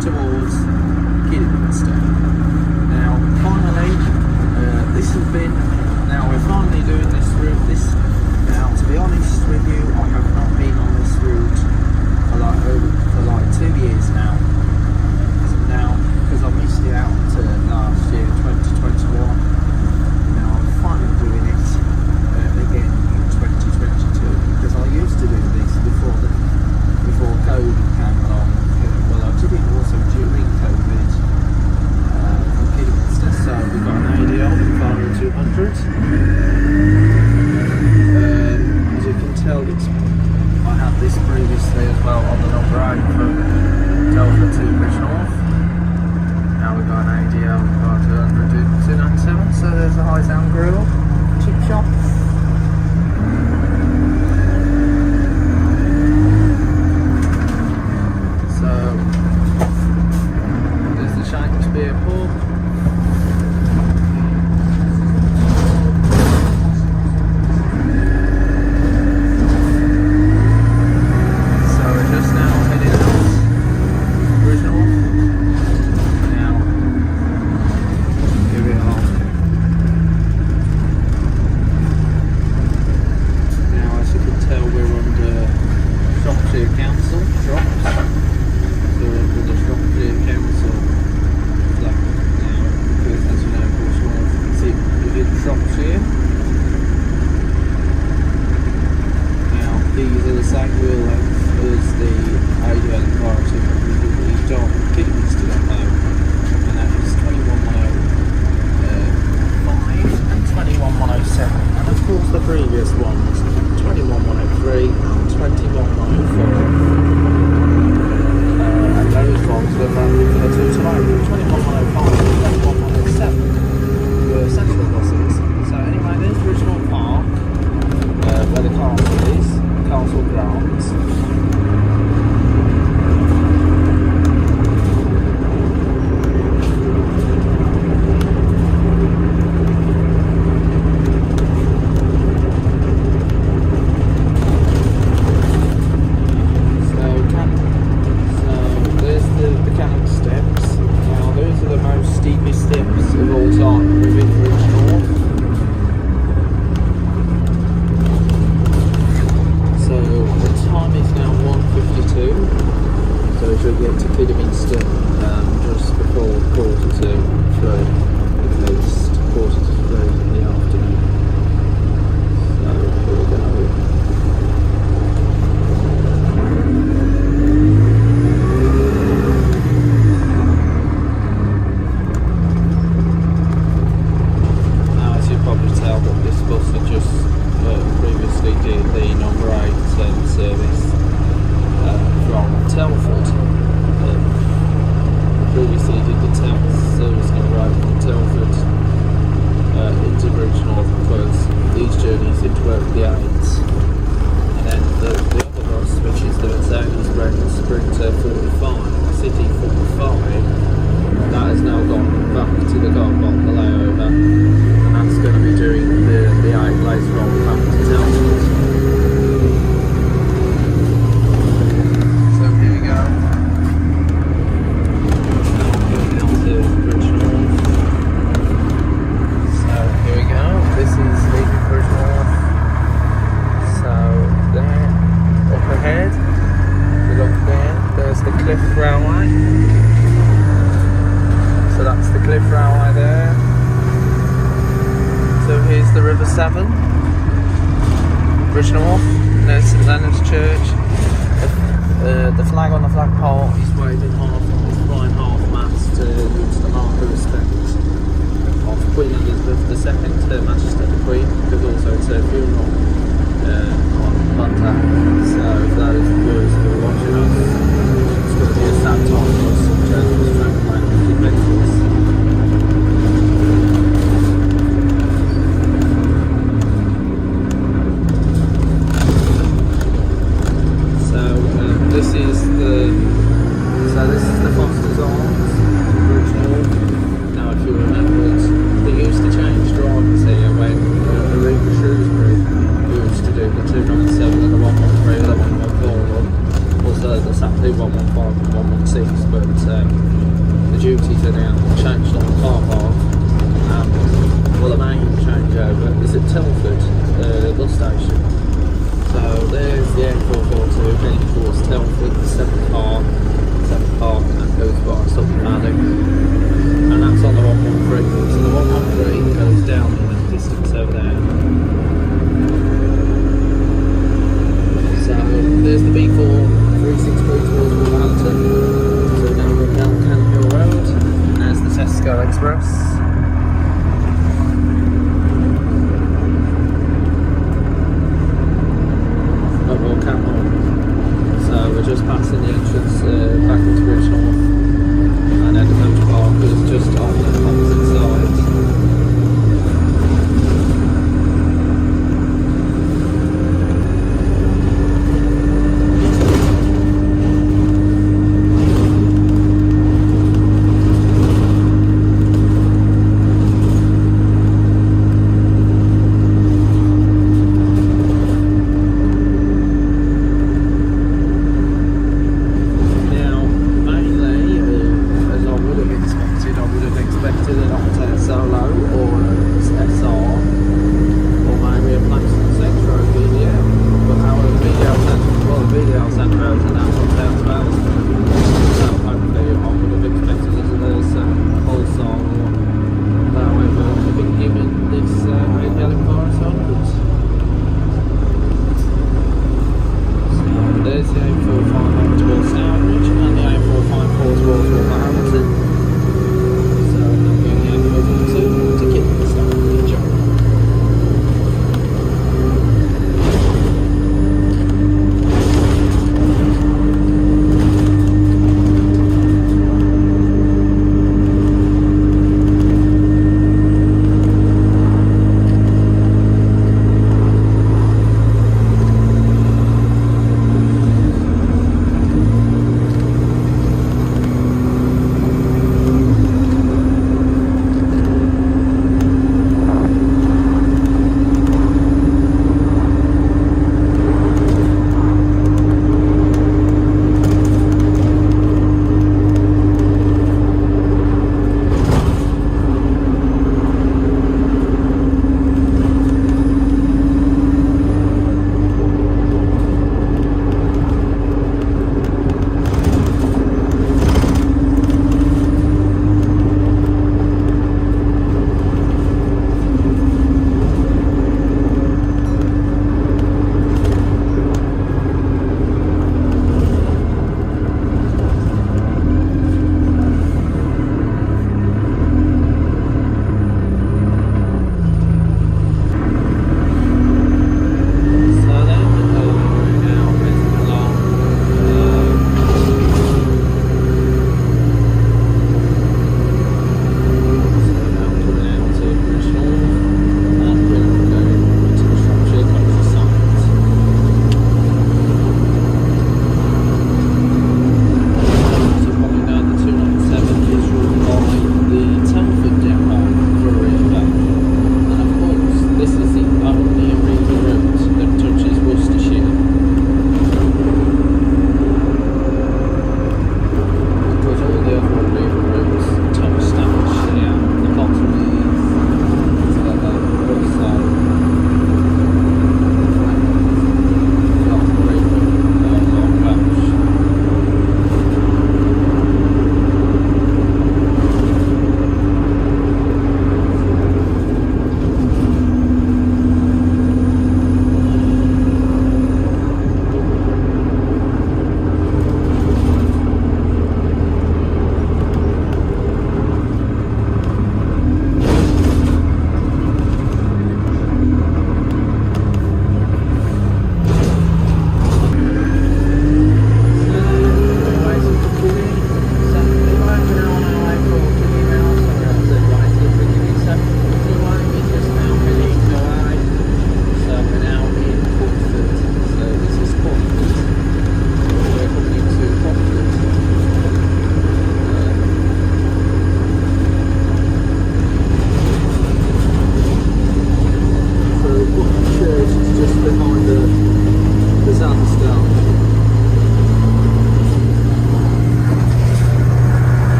towards Kidderminster. Now, finally, this has been. Now we're finally doing this route. Now, to be honest with you, I have not been on this route for like 2 years now. Because I missed it out last year, 2021. Now I'm finally doing it again in 2022, because I used to do this before COVID came along. Well, I did it also during COVID from Kidderminster, so we got an ADL 200. As you can tell, I had this previously as well on the number 8 from Telford to Bridge North. Now we've got an ADL 297, so there's a high sound grill, chip shop. So there's the Shropshire pub. So we're just now heading out Bridge North. Shropshire Council, Shropshire. So we're under the Shropshire Council flag now, because as you know, Bridge North is within Shropshire. Now these are the same wheel length as the ADL Environment we don't Kidderminster now, and that is 21105 and 21107, and of course the previous ones 21103 and 21104. And those ones were running for the 22105 and 21107 were central buses. So anyway, there's Bridgenorth Park, where the castle is, castle grounds. Get to Kidderminster just before 2:45, at least 2:45 in the afternoon. So here we go. Now, as you probably tell, that this bus had just previously did the number 8 service from Telford. Previously did the service number 8 from Telford into Bridge North, because these journeys interwork the 8s. And then the other bus, which is the Mercedes-Benz Sprinter 45, City 45, that has now gone back to the car park, the layover, and that's going to be doing the 8 later on back to Telford. Railway. So that's the Cliff Railway there. So here's the River Severn, Bridge North, and there's St Leonard's Church. The flag on the flagpole is waving half, is flying half mast to the mark of respect of Queen Elizabeth II, Her Majesty the Queen, because also it's her funeral on Monday. So if those viewers who are watching us, it's going to be a sad time for us in Journals Train Planning Adventures. This is the Foster's Arms, Bridge North. Now, if you remember, they used to change drivers here when Shrewsbury used to do the 297 and the 113 and the do 115 and 116, but the duties are now changed on the car park. Well, the main changeover is at Telford bus station. So there's the A442 heading towards Telford, the 7th park, and that goes by Sutton Valley, and that's on the 113. So the 113 goes down the distance over there. So there's the B4 363 towards Wolverhampton. So now we're down Cannon Hill Road, and there's the Tesco Express. So we're just passing the entrance back into Bridge North, and then the motor park is just on the opposite side.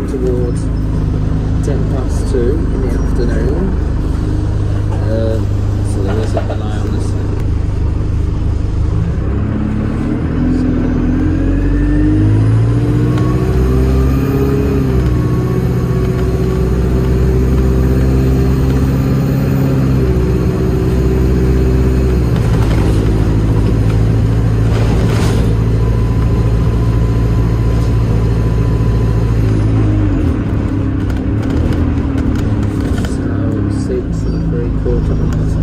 towards 2:10 in the afternoon. So there is a delay on this thing. So 6 3/4 miles.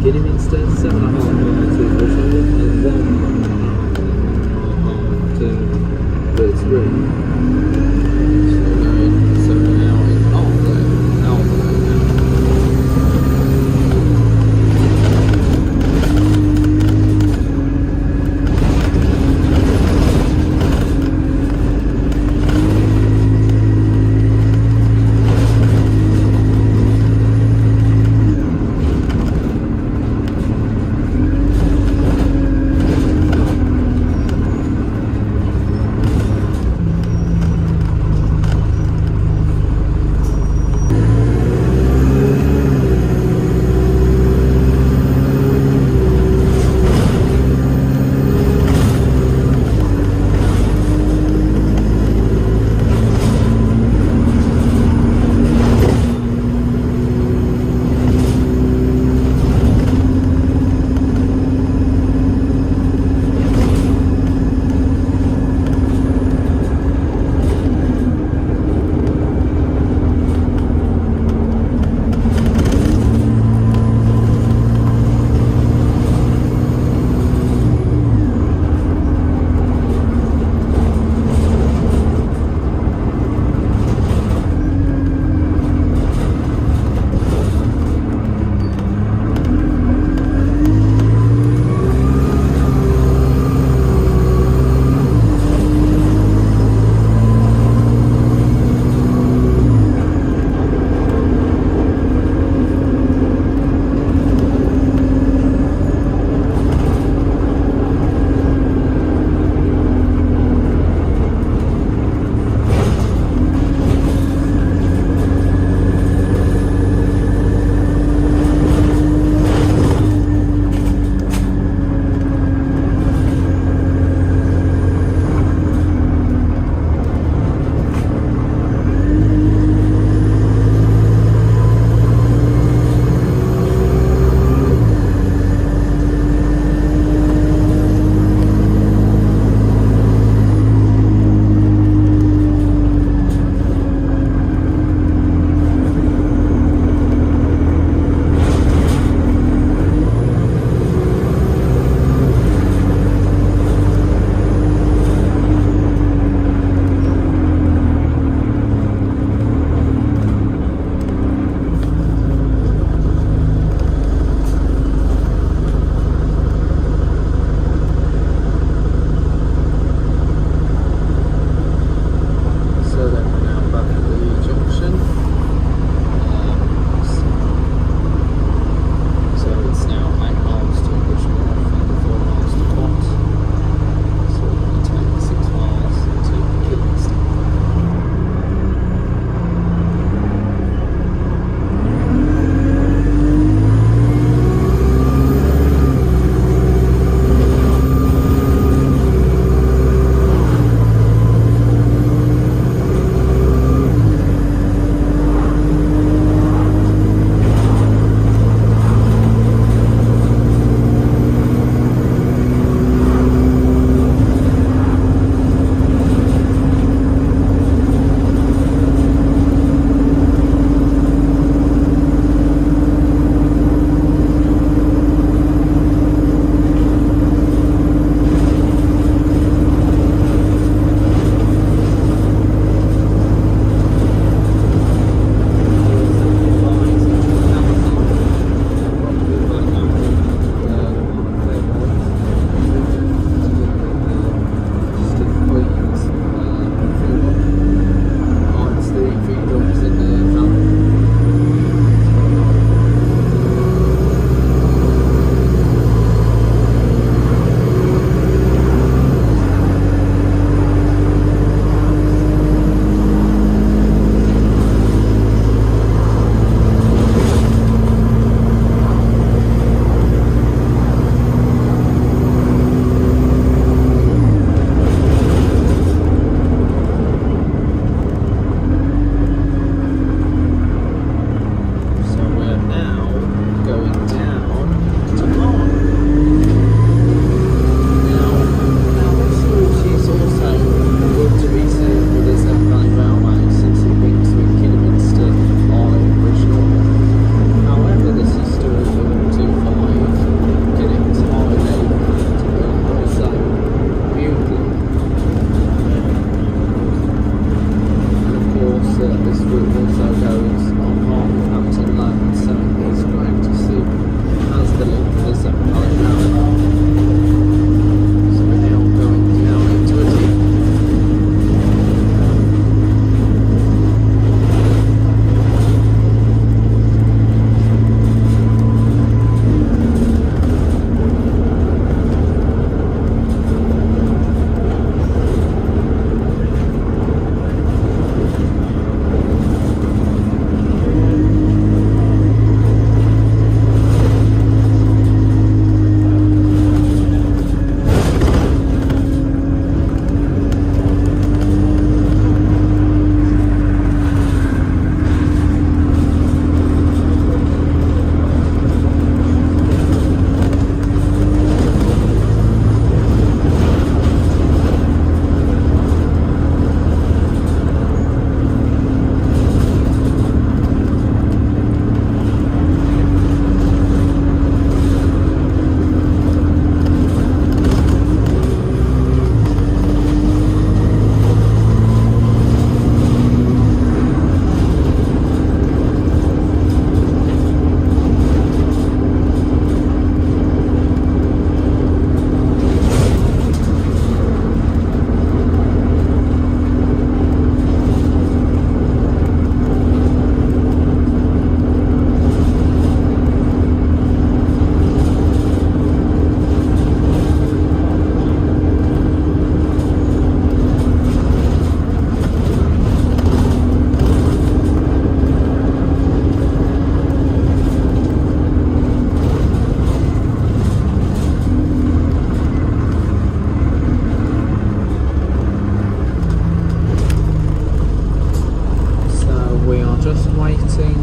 just waiting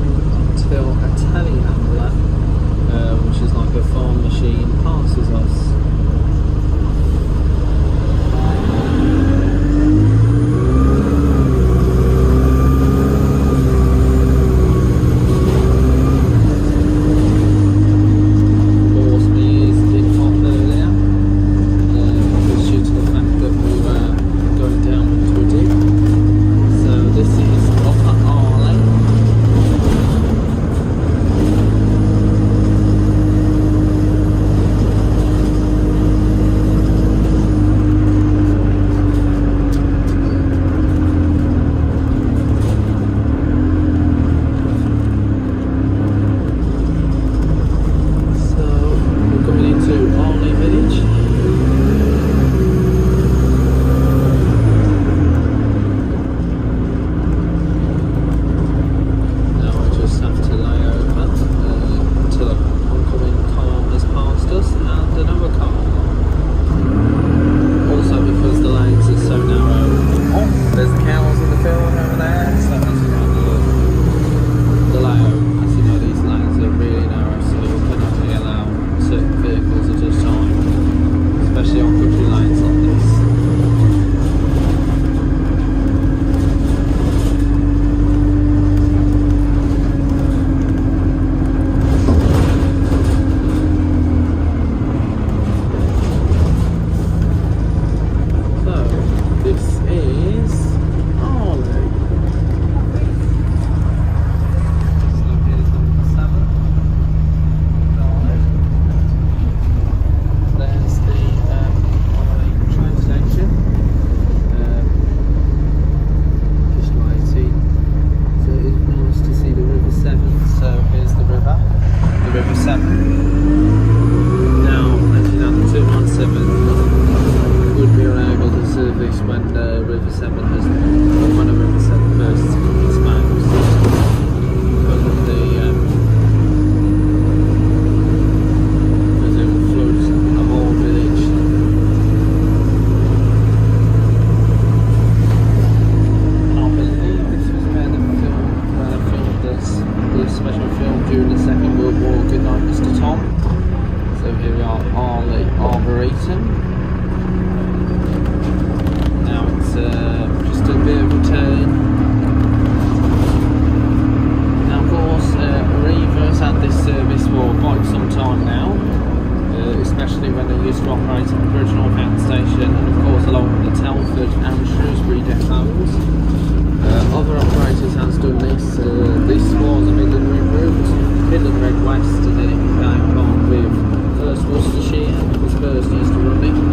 until a telehandler, which is like a farm machine, passes us. Other operators has done this. This was a Midland route, Midland Red West, and then it came on with first Worcestershire, was first used to run it.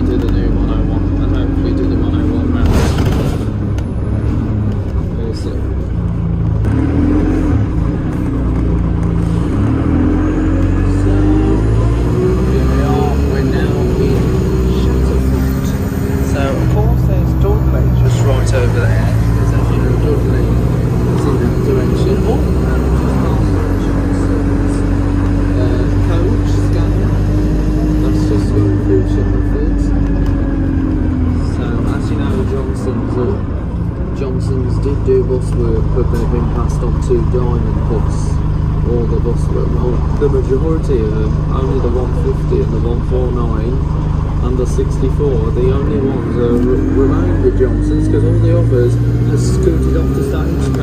do the new 101 and hopefully do the 101 round. We'll see. So, here we are, we're now in Shropshire. So, of course, there's Dudley just right over there, because as you know, Dudley is in that direction. Oh, and just past Johnson's coach scanner. That's just going through Shropshire. So, as you know, Johnson's did do bus work, but they've been passed on to Diamond Bus. All the bus work, well, the majority of them, only the 150 and the 149 and the 64, the only ones that remain with Johnson's, because all the others have scooted off to Staffordshire.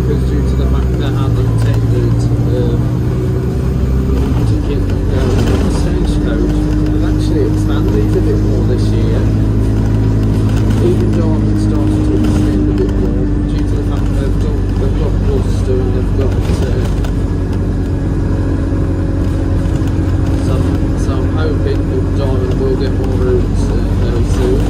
Because due to the fact they hadn't tendered to get the stagecoach, they've actually expanded a bit more this year. Even Diamond started to extend a bit more due to the fact they've got Gloucester and they've got so I'm hoping that Diamond will get more routes very soon.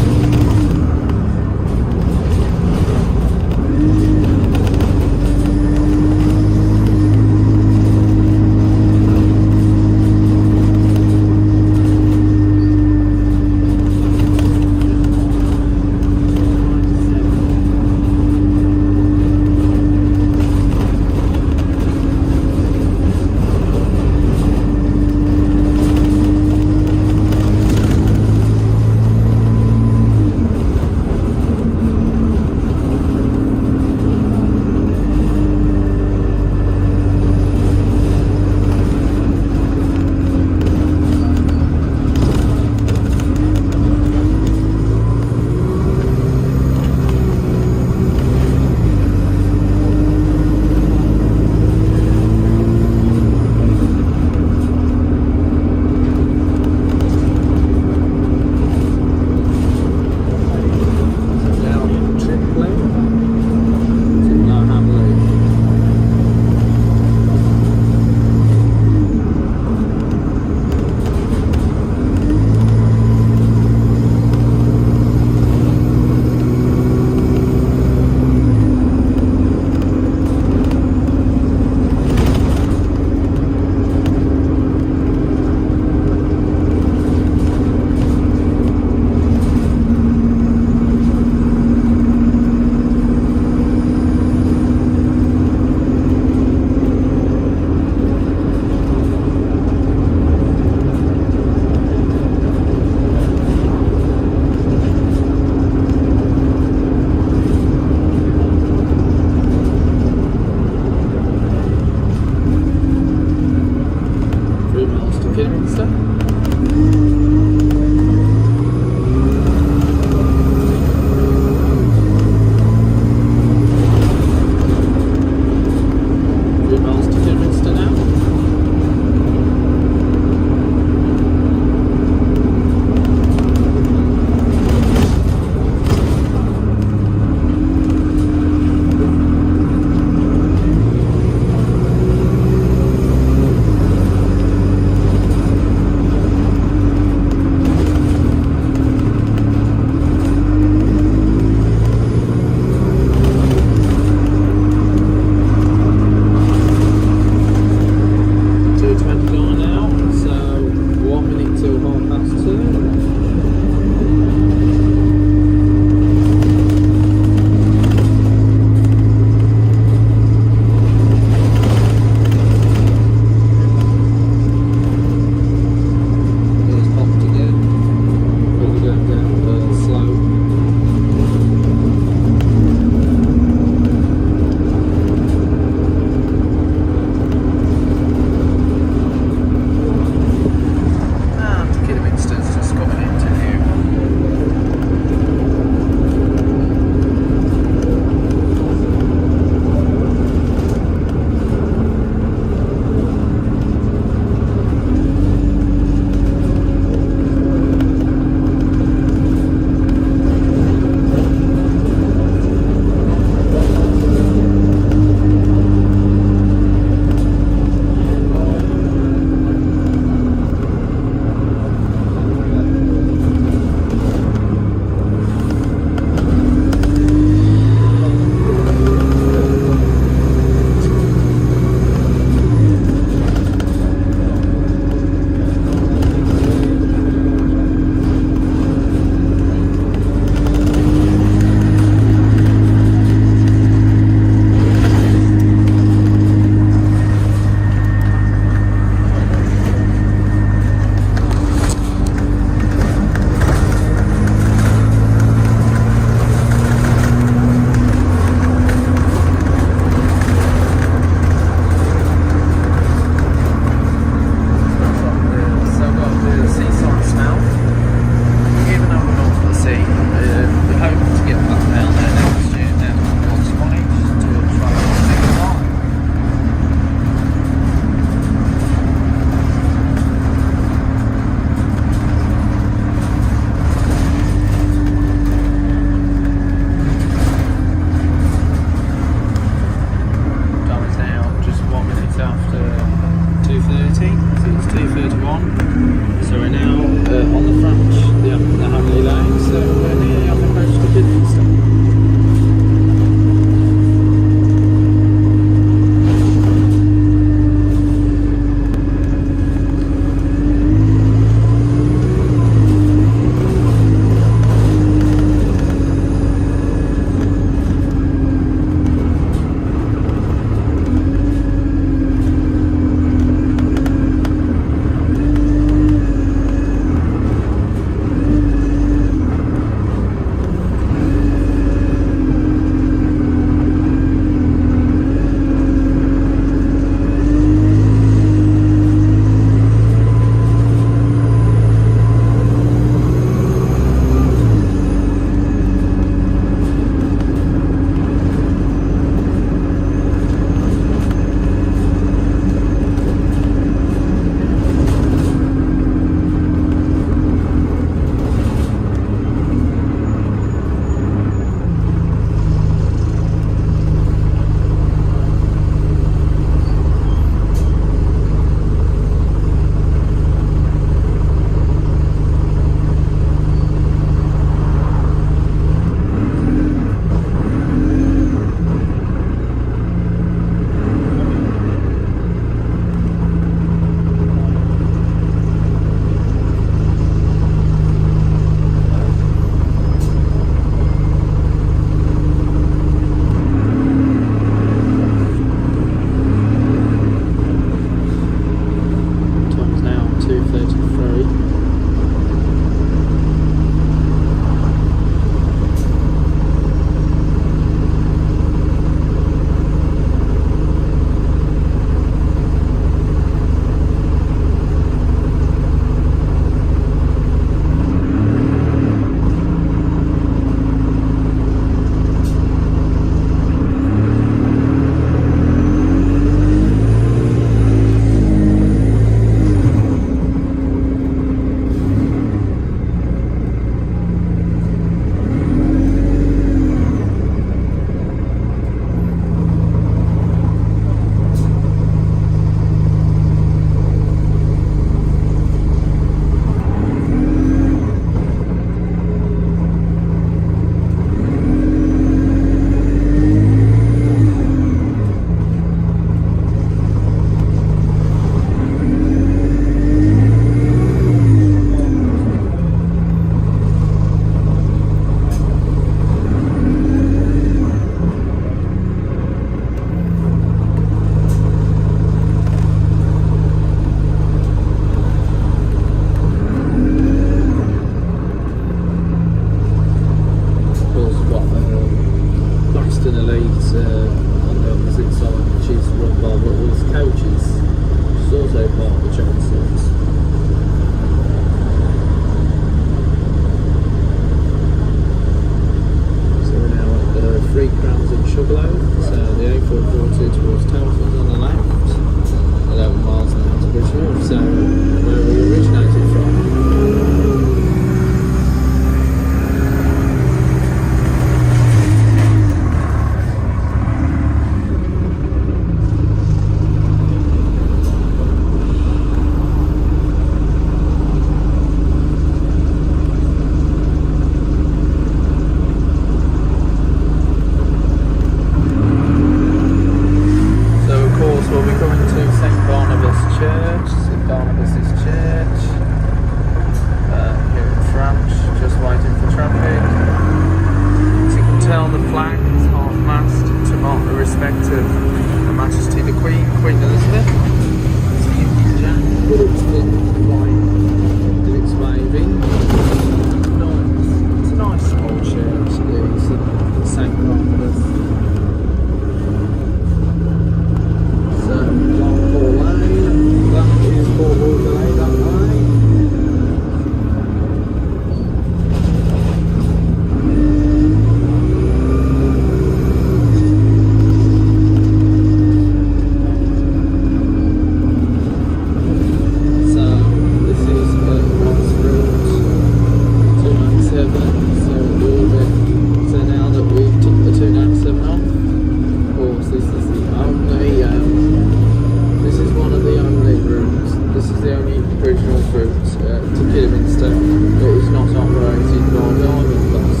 Centre. It is not operated by Diamond Bus.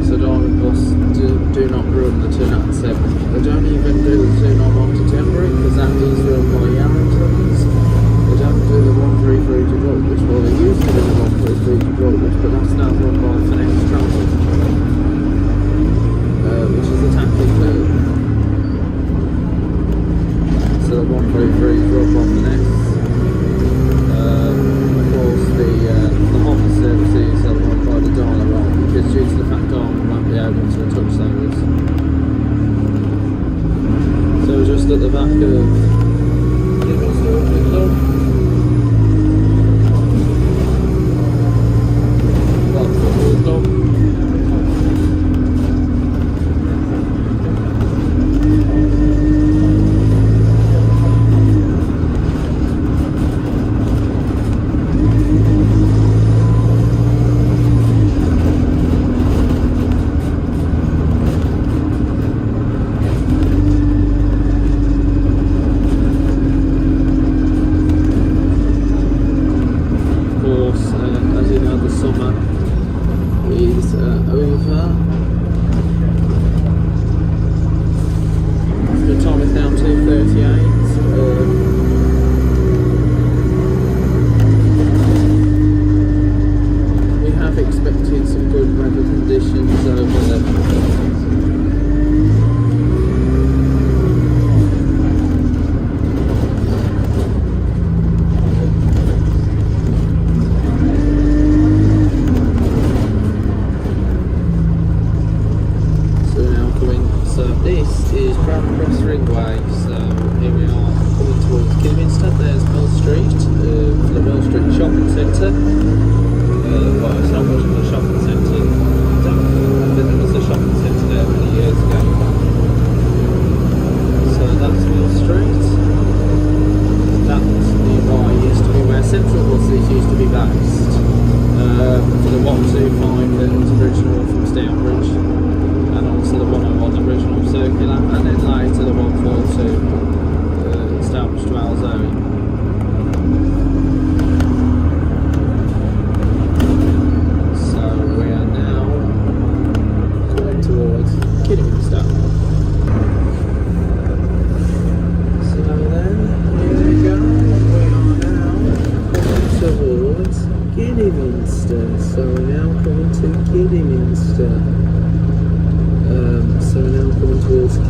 So Diamond Bus do not run the 297. They don't even do the 291 to Tembury because that is run by Yarringtons. They don't do the 133 to Droitwich. Well, they used to do the 133 to Droitwich, but that's now run by Finesse Transport, which is the tactic loop. So the 133 is run by Finesse. Of course, the hopper services are run by the Dial Roll, because due to the fact Dial won't be able to touch those. So just at the back of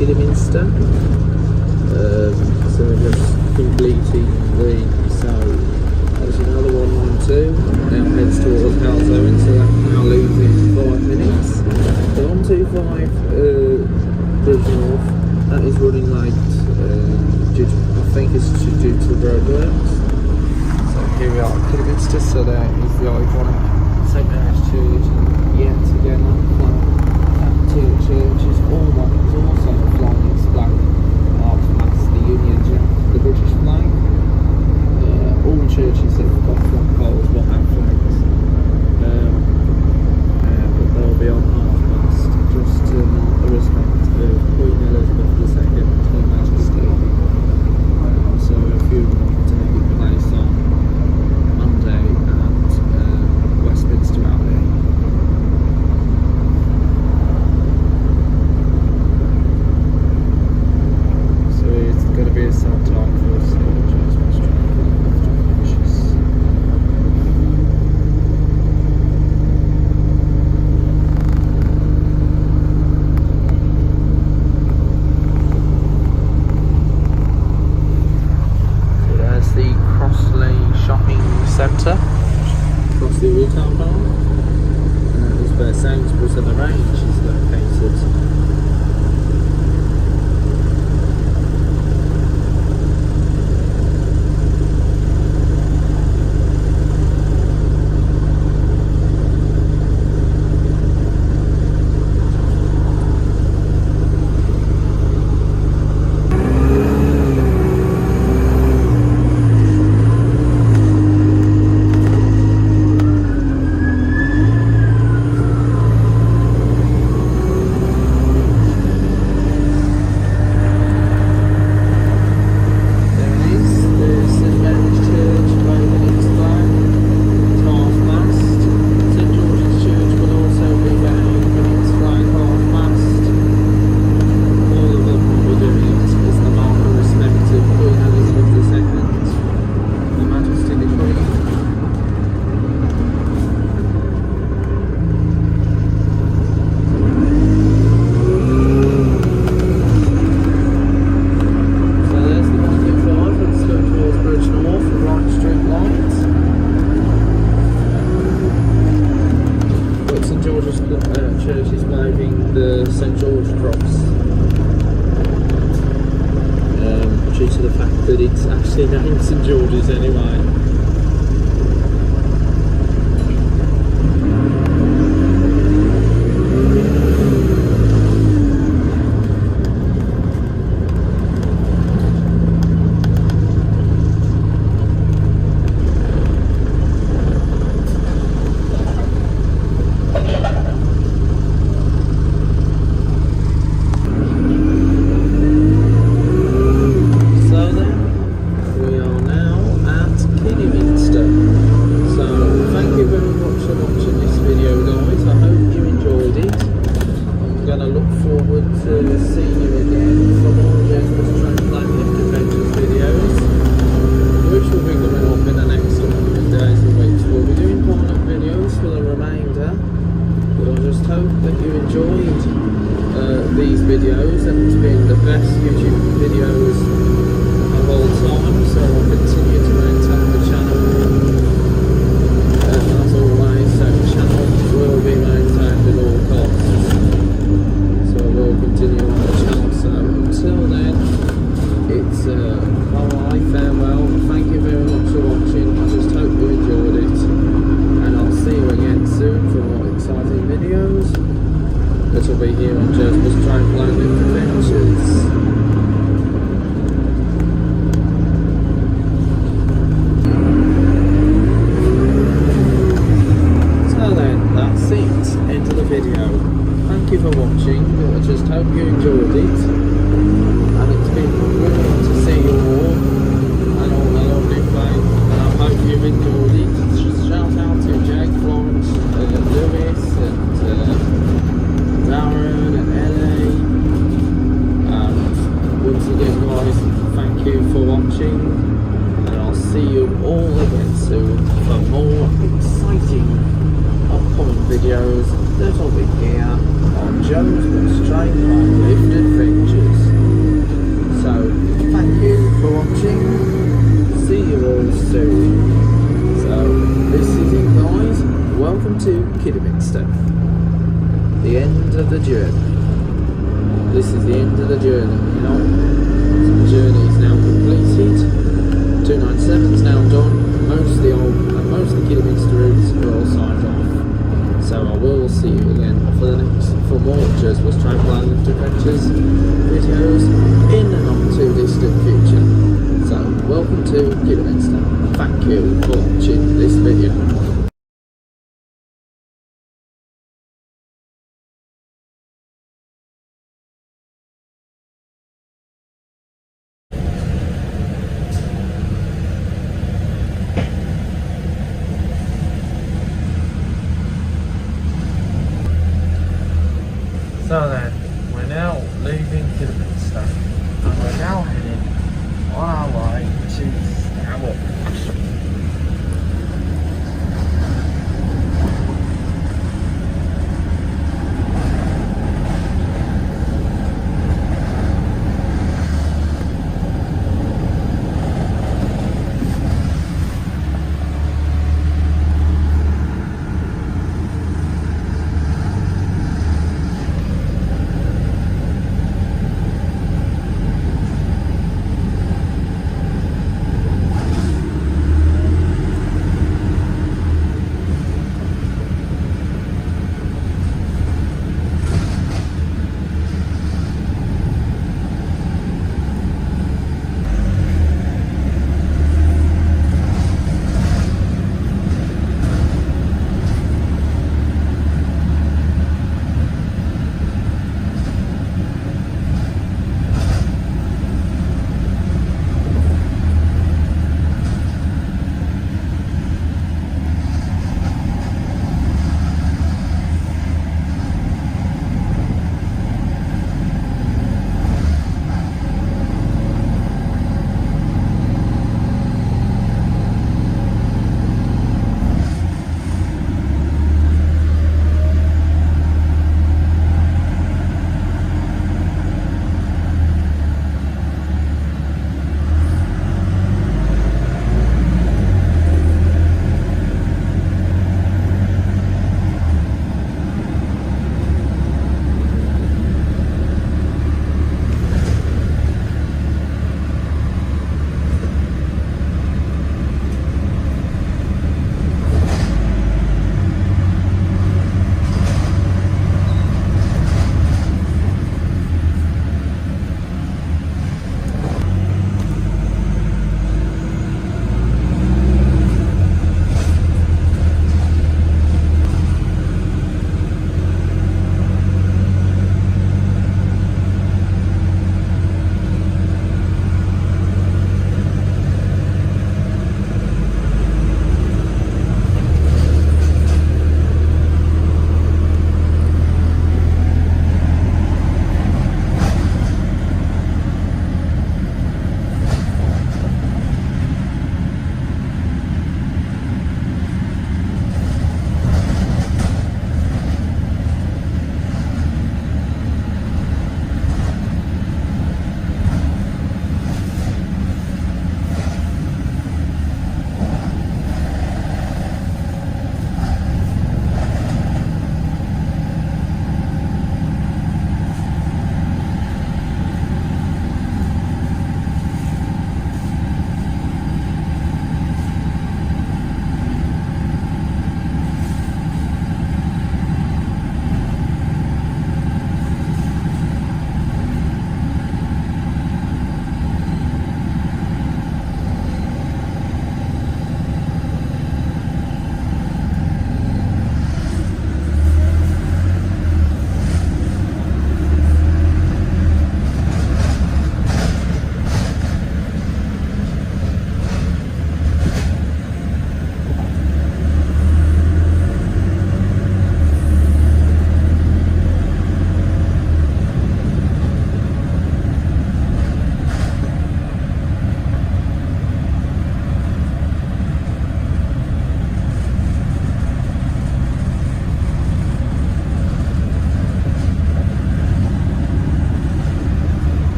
Kidderminster. So we're just completing the, so as you know, the 112 now heads towards Halzowen, so that's now losing 5 minutes. The 125 Bridge North, that is running late, due to, I think it's due to the roadworks. So here we are at Kidderminster, so there is the iconic St Mary's Church, yet again on the flag. Church is also flying its flag half past the Union Jack, the British flag. All churches have got flag poles will have flags, but they'll be on half mast just to mark the respect of Queen Elizabeth II, Her Majesty. So a funeral taking place on Monday at Westminster Abbey. to see you again for more Jasper's Trampline Lift Adventures videos, which will be coming up in the next coming days and weeks. We'll be doing pop-up videos for the remainder, but I just hope that you enjoyed these videos, and it's been the best YouTube videos of all time, so I'll continue to maintain the channel as always, so the channel will be maintained at all costs, so we'll continue on the channel. So until then, it's bye, farewell, thank you very much for watching. I just hope you enjoyed it, and I'll see you again soon for more exciting videos that will be here on Jasper's Trampline Lift Adventures. End of the video. Thank you for watching. I just hope you enjoyed it, and it's been brilliant to see you all and all the lovely faith, and I hope you've enjoyed it. Just shout out to Jake, Florence, Lewis and Darren and Ellie, and once again guys, thank you for watching, and I'll see you all again soon for more exciting upcoming videos that will be here on Jones Trampline Lift Adventures. So thank you for watching, see you all soon. So this is it guys, welcome to Kidderminster, the end of the journey. This is the end of the journey, you know, so the journey is now completed, 297 is now done, most of the Kidderminster routes are all signed off. So I will see you again for more Jasper's Trampline Lift Adventures videos in the not too distant future. So welcome to Kidderminster. Thank you for watching this video. So then, we're now leaving Kidderminster, and we're now heading on our way to Staffordshire.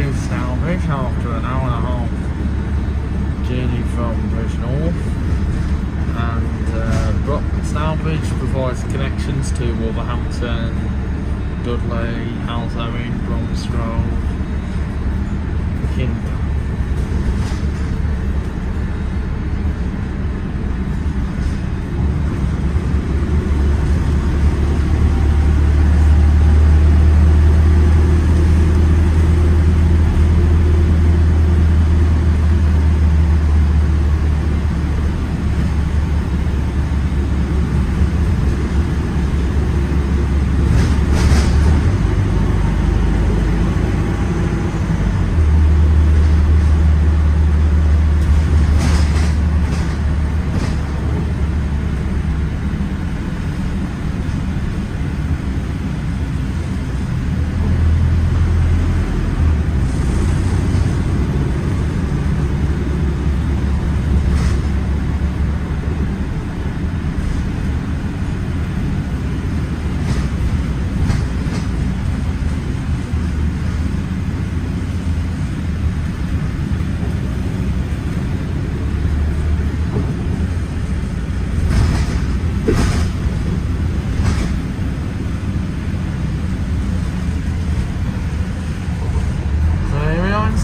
to Staffordshire after an hour and a half journey from Bridgnorth. And Staffordshire provides connections to Wolverhampton, Dudley, Halsowing, Bromsgrove, Kinda.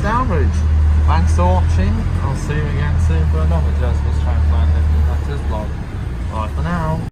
Downbridge. Thanks for watching. I'll see you again soon for another Joseph's Transplant Living Letters vlog. Bye for now.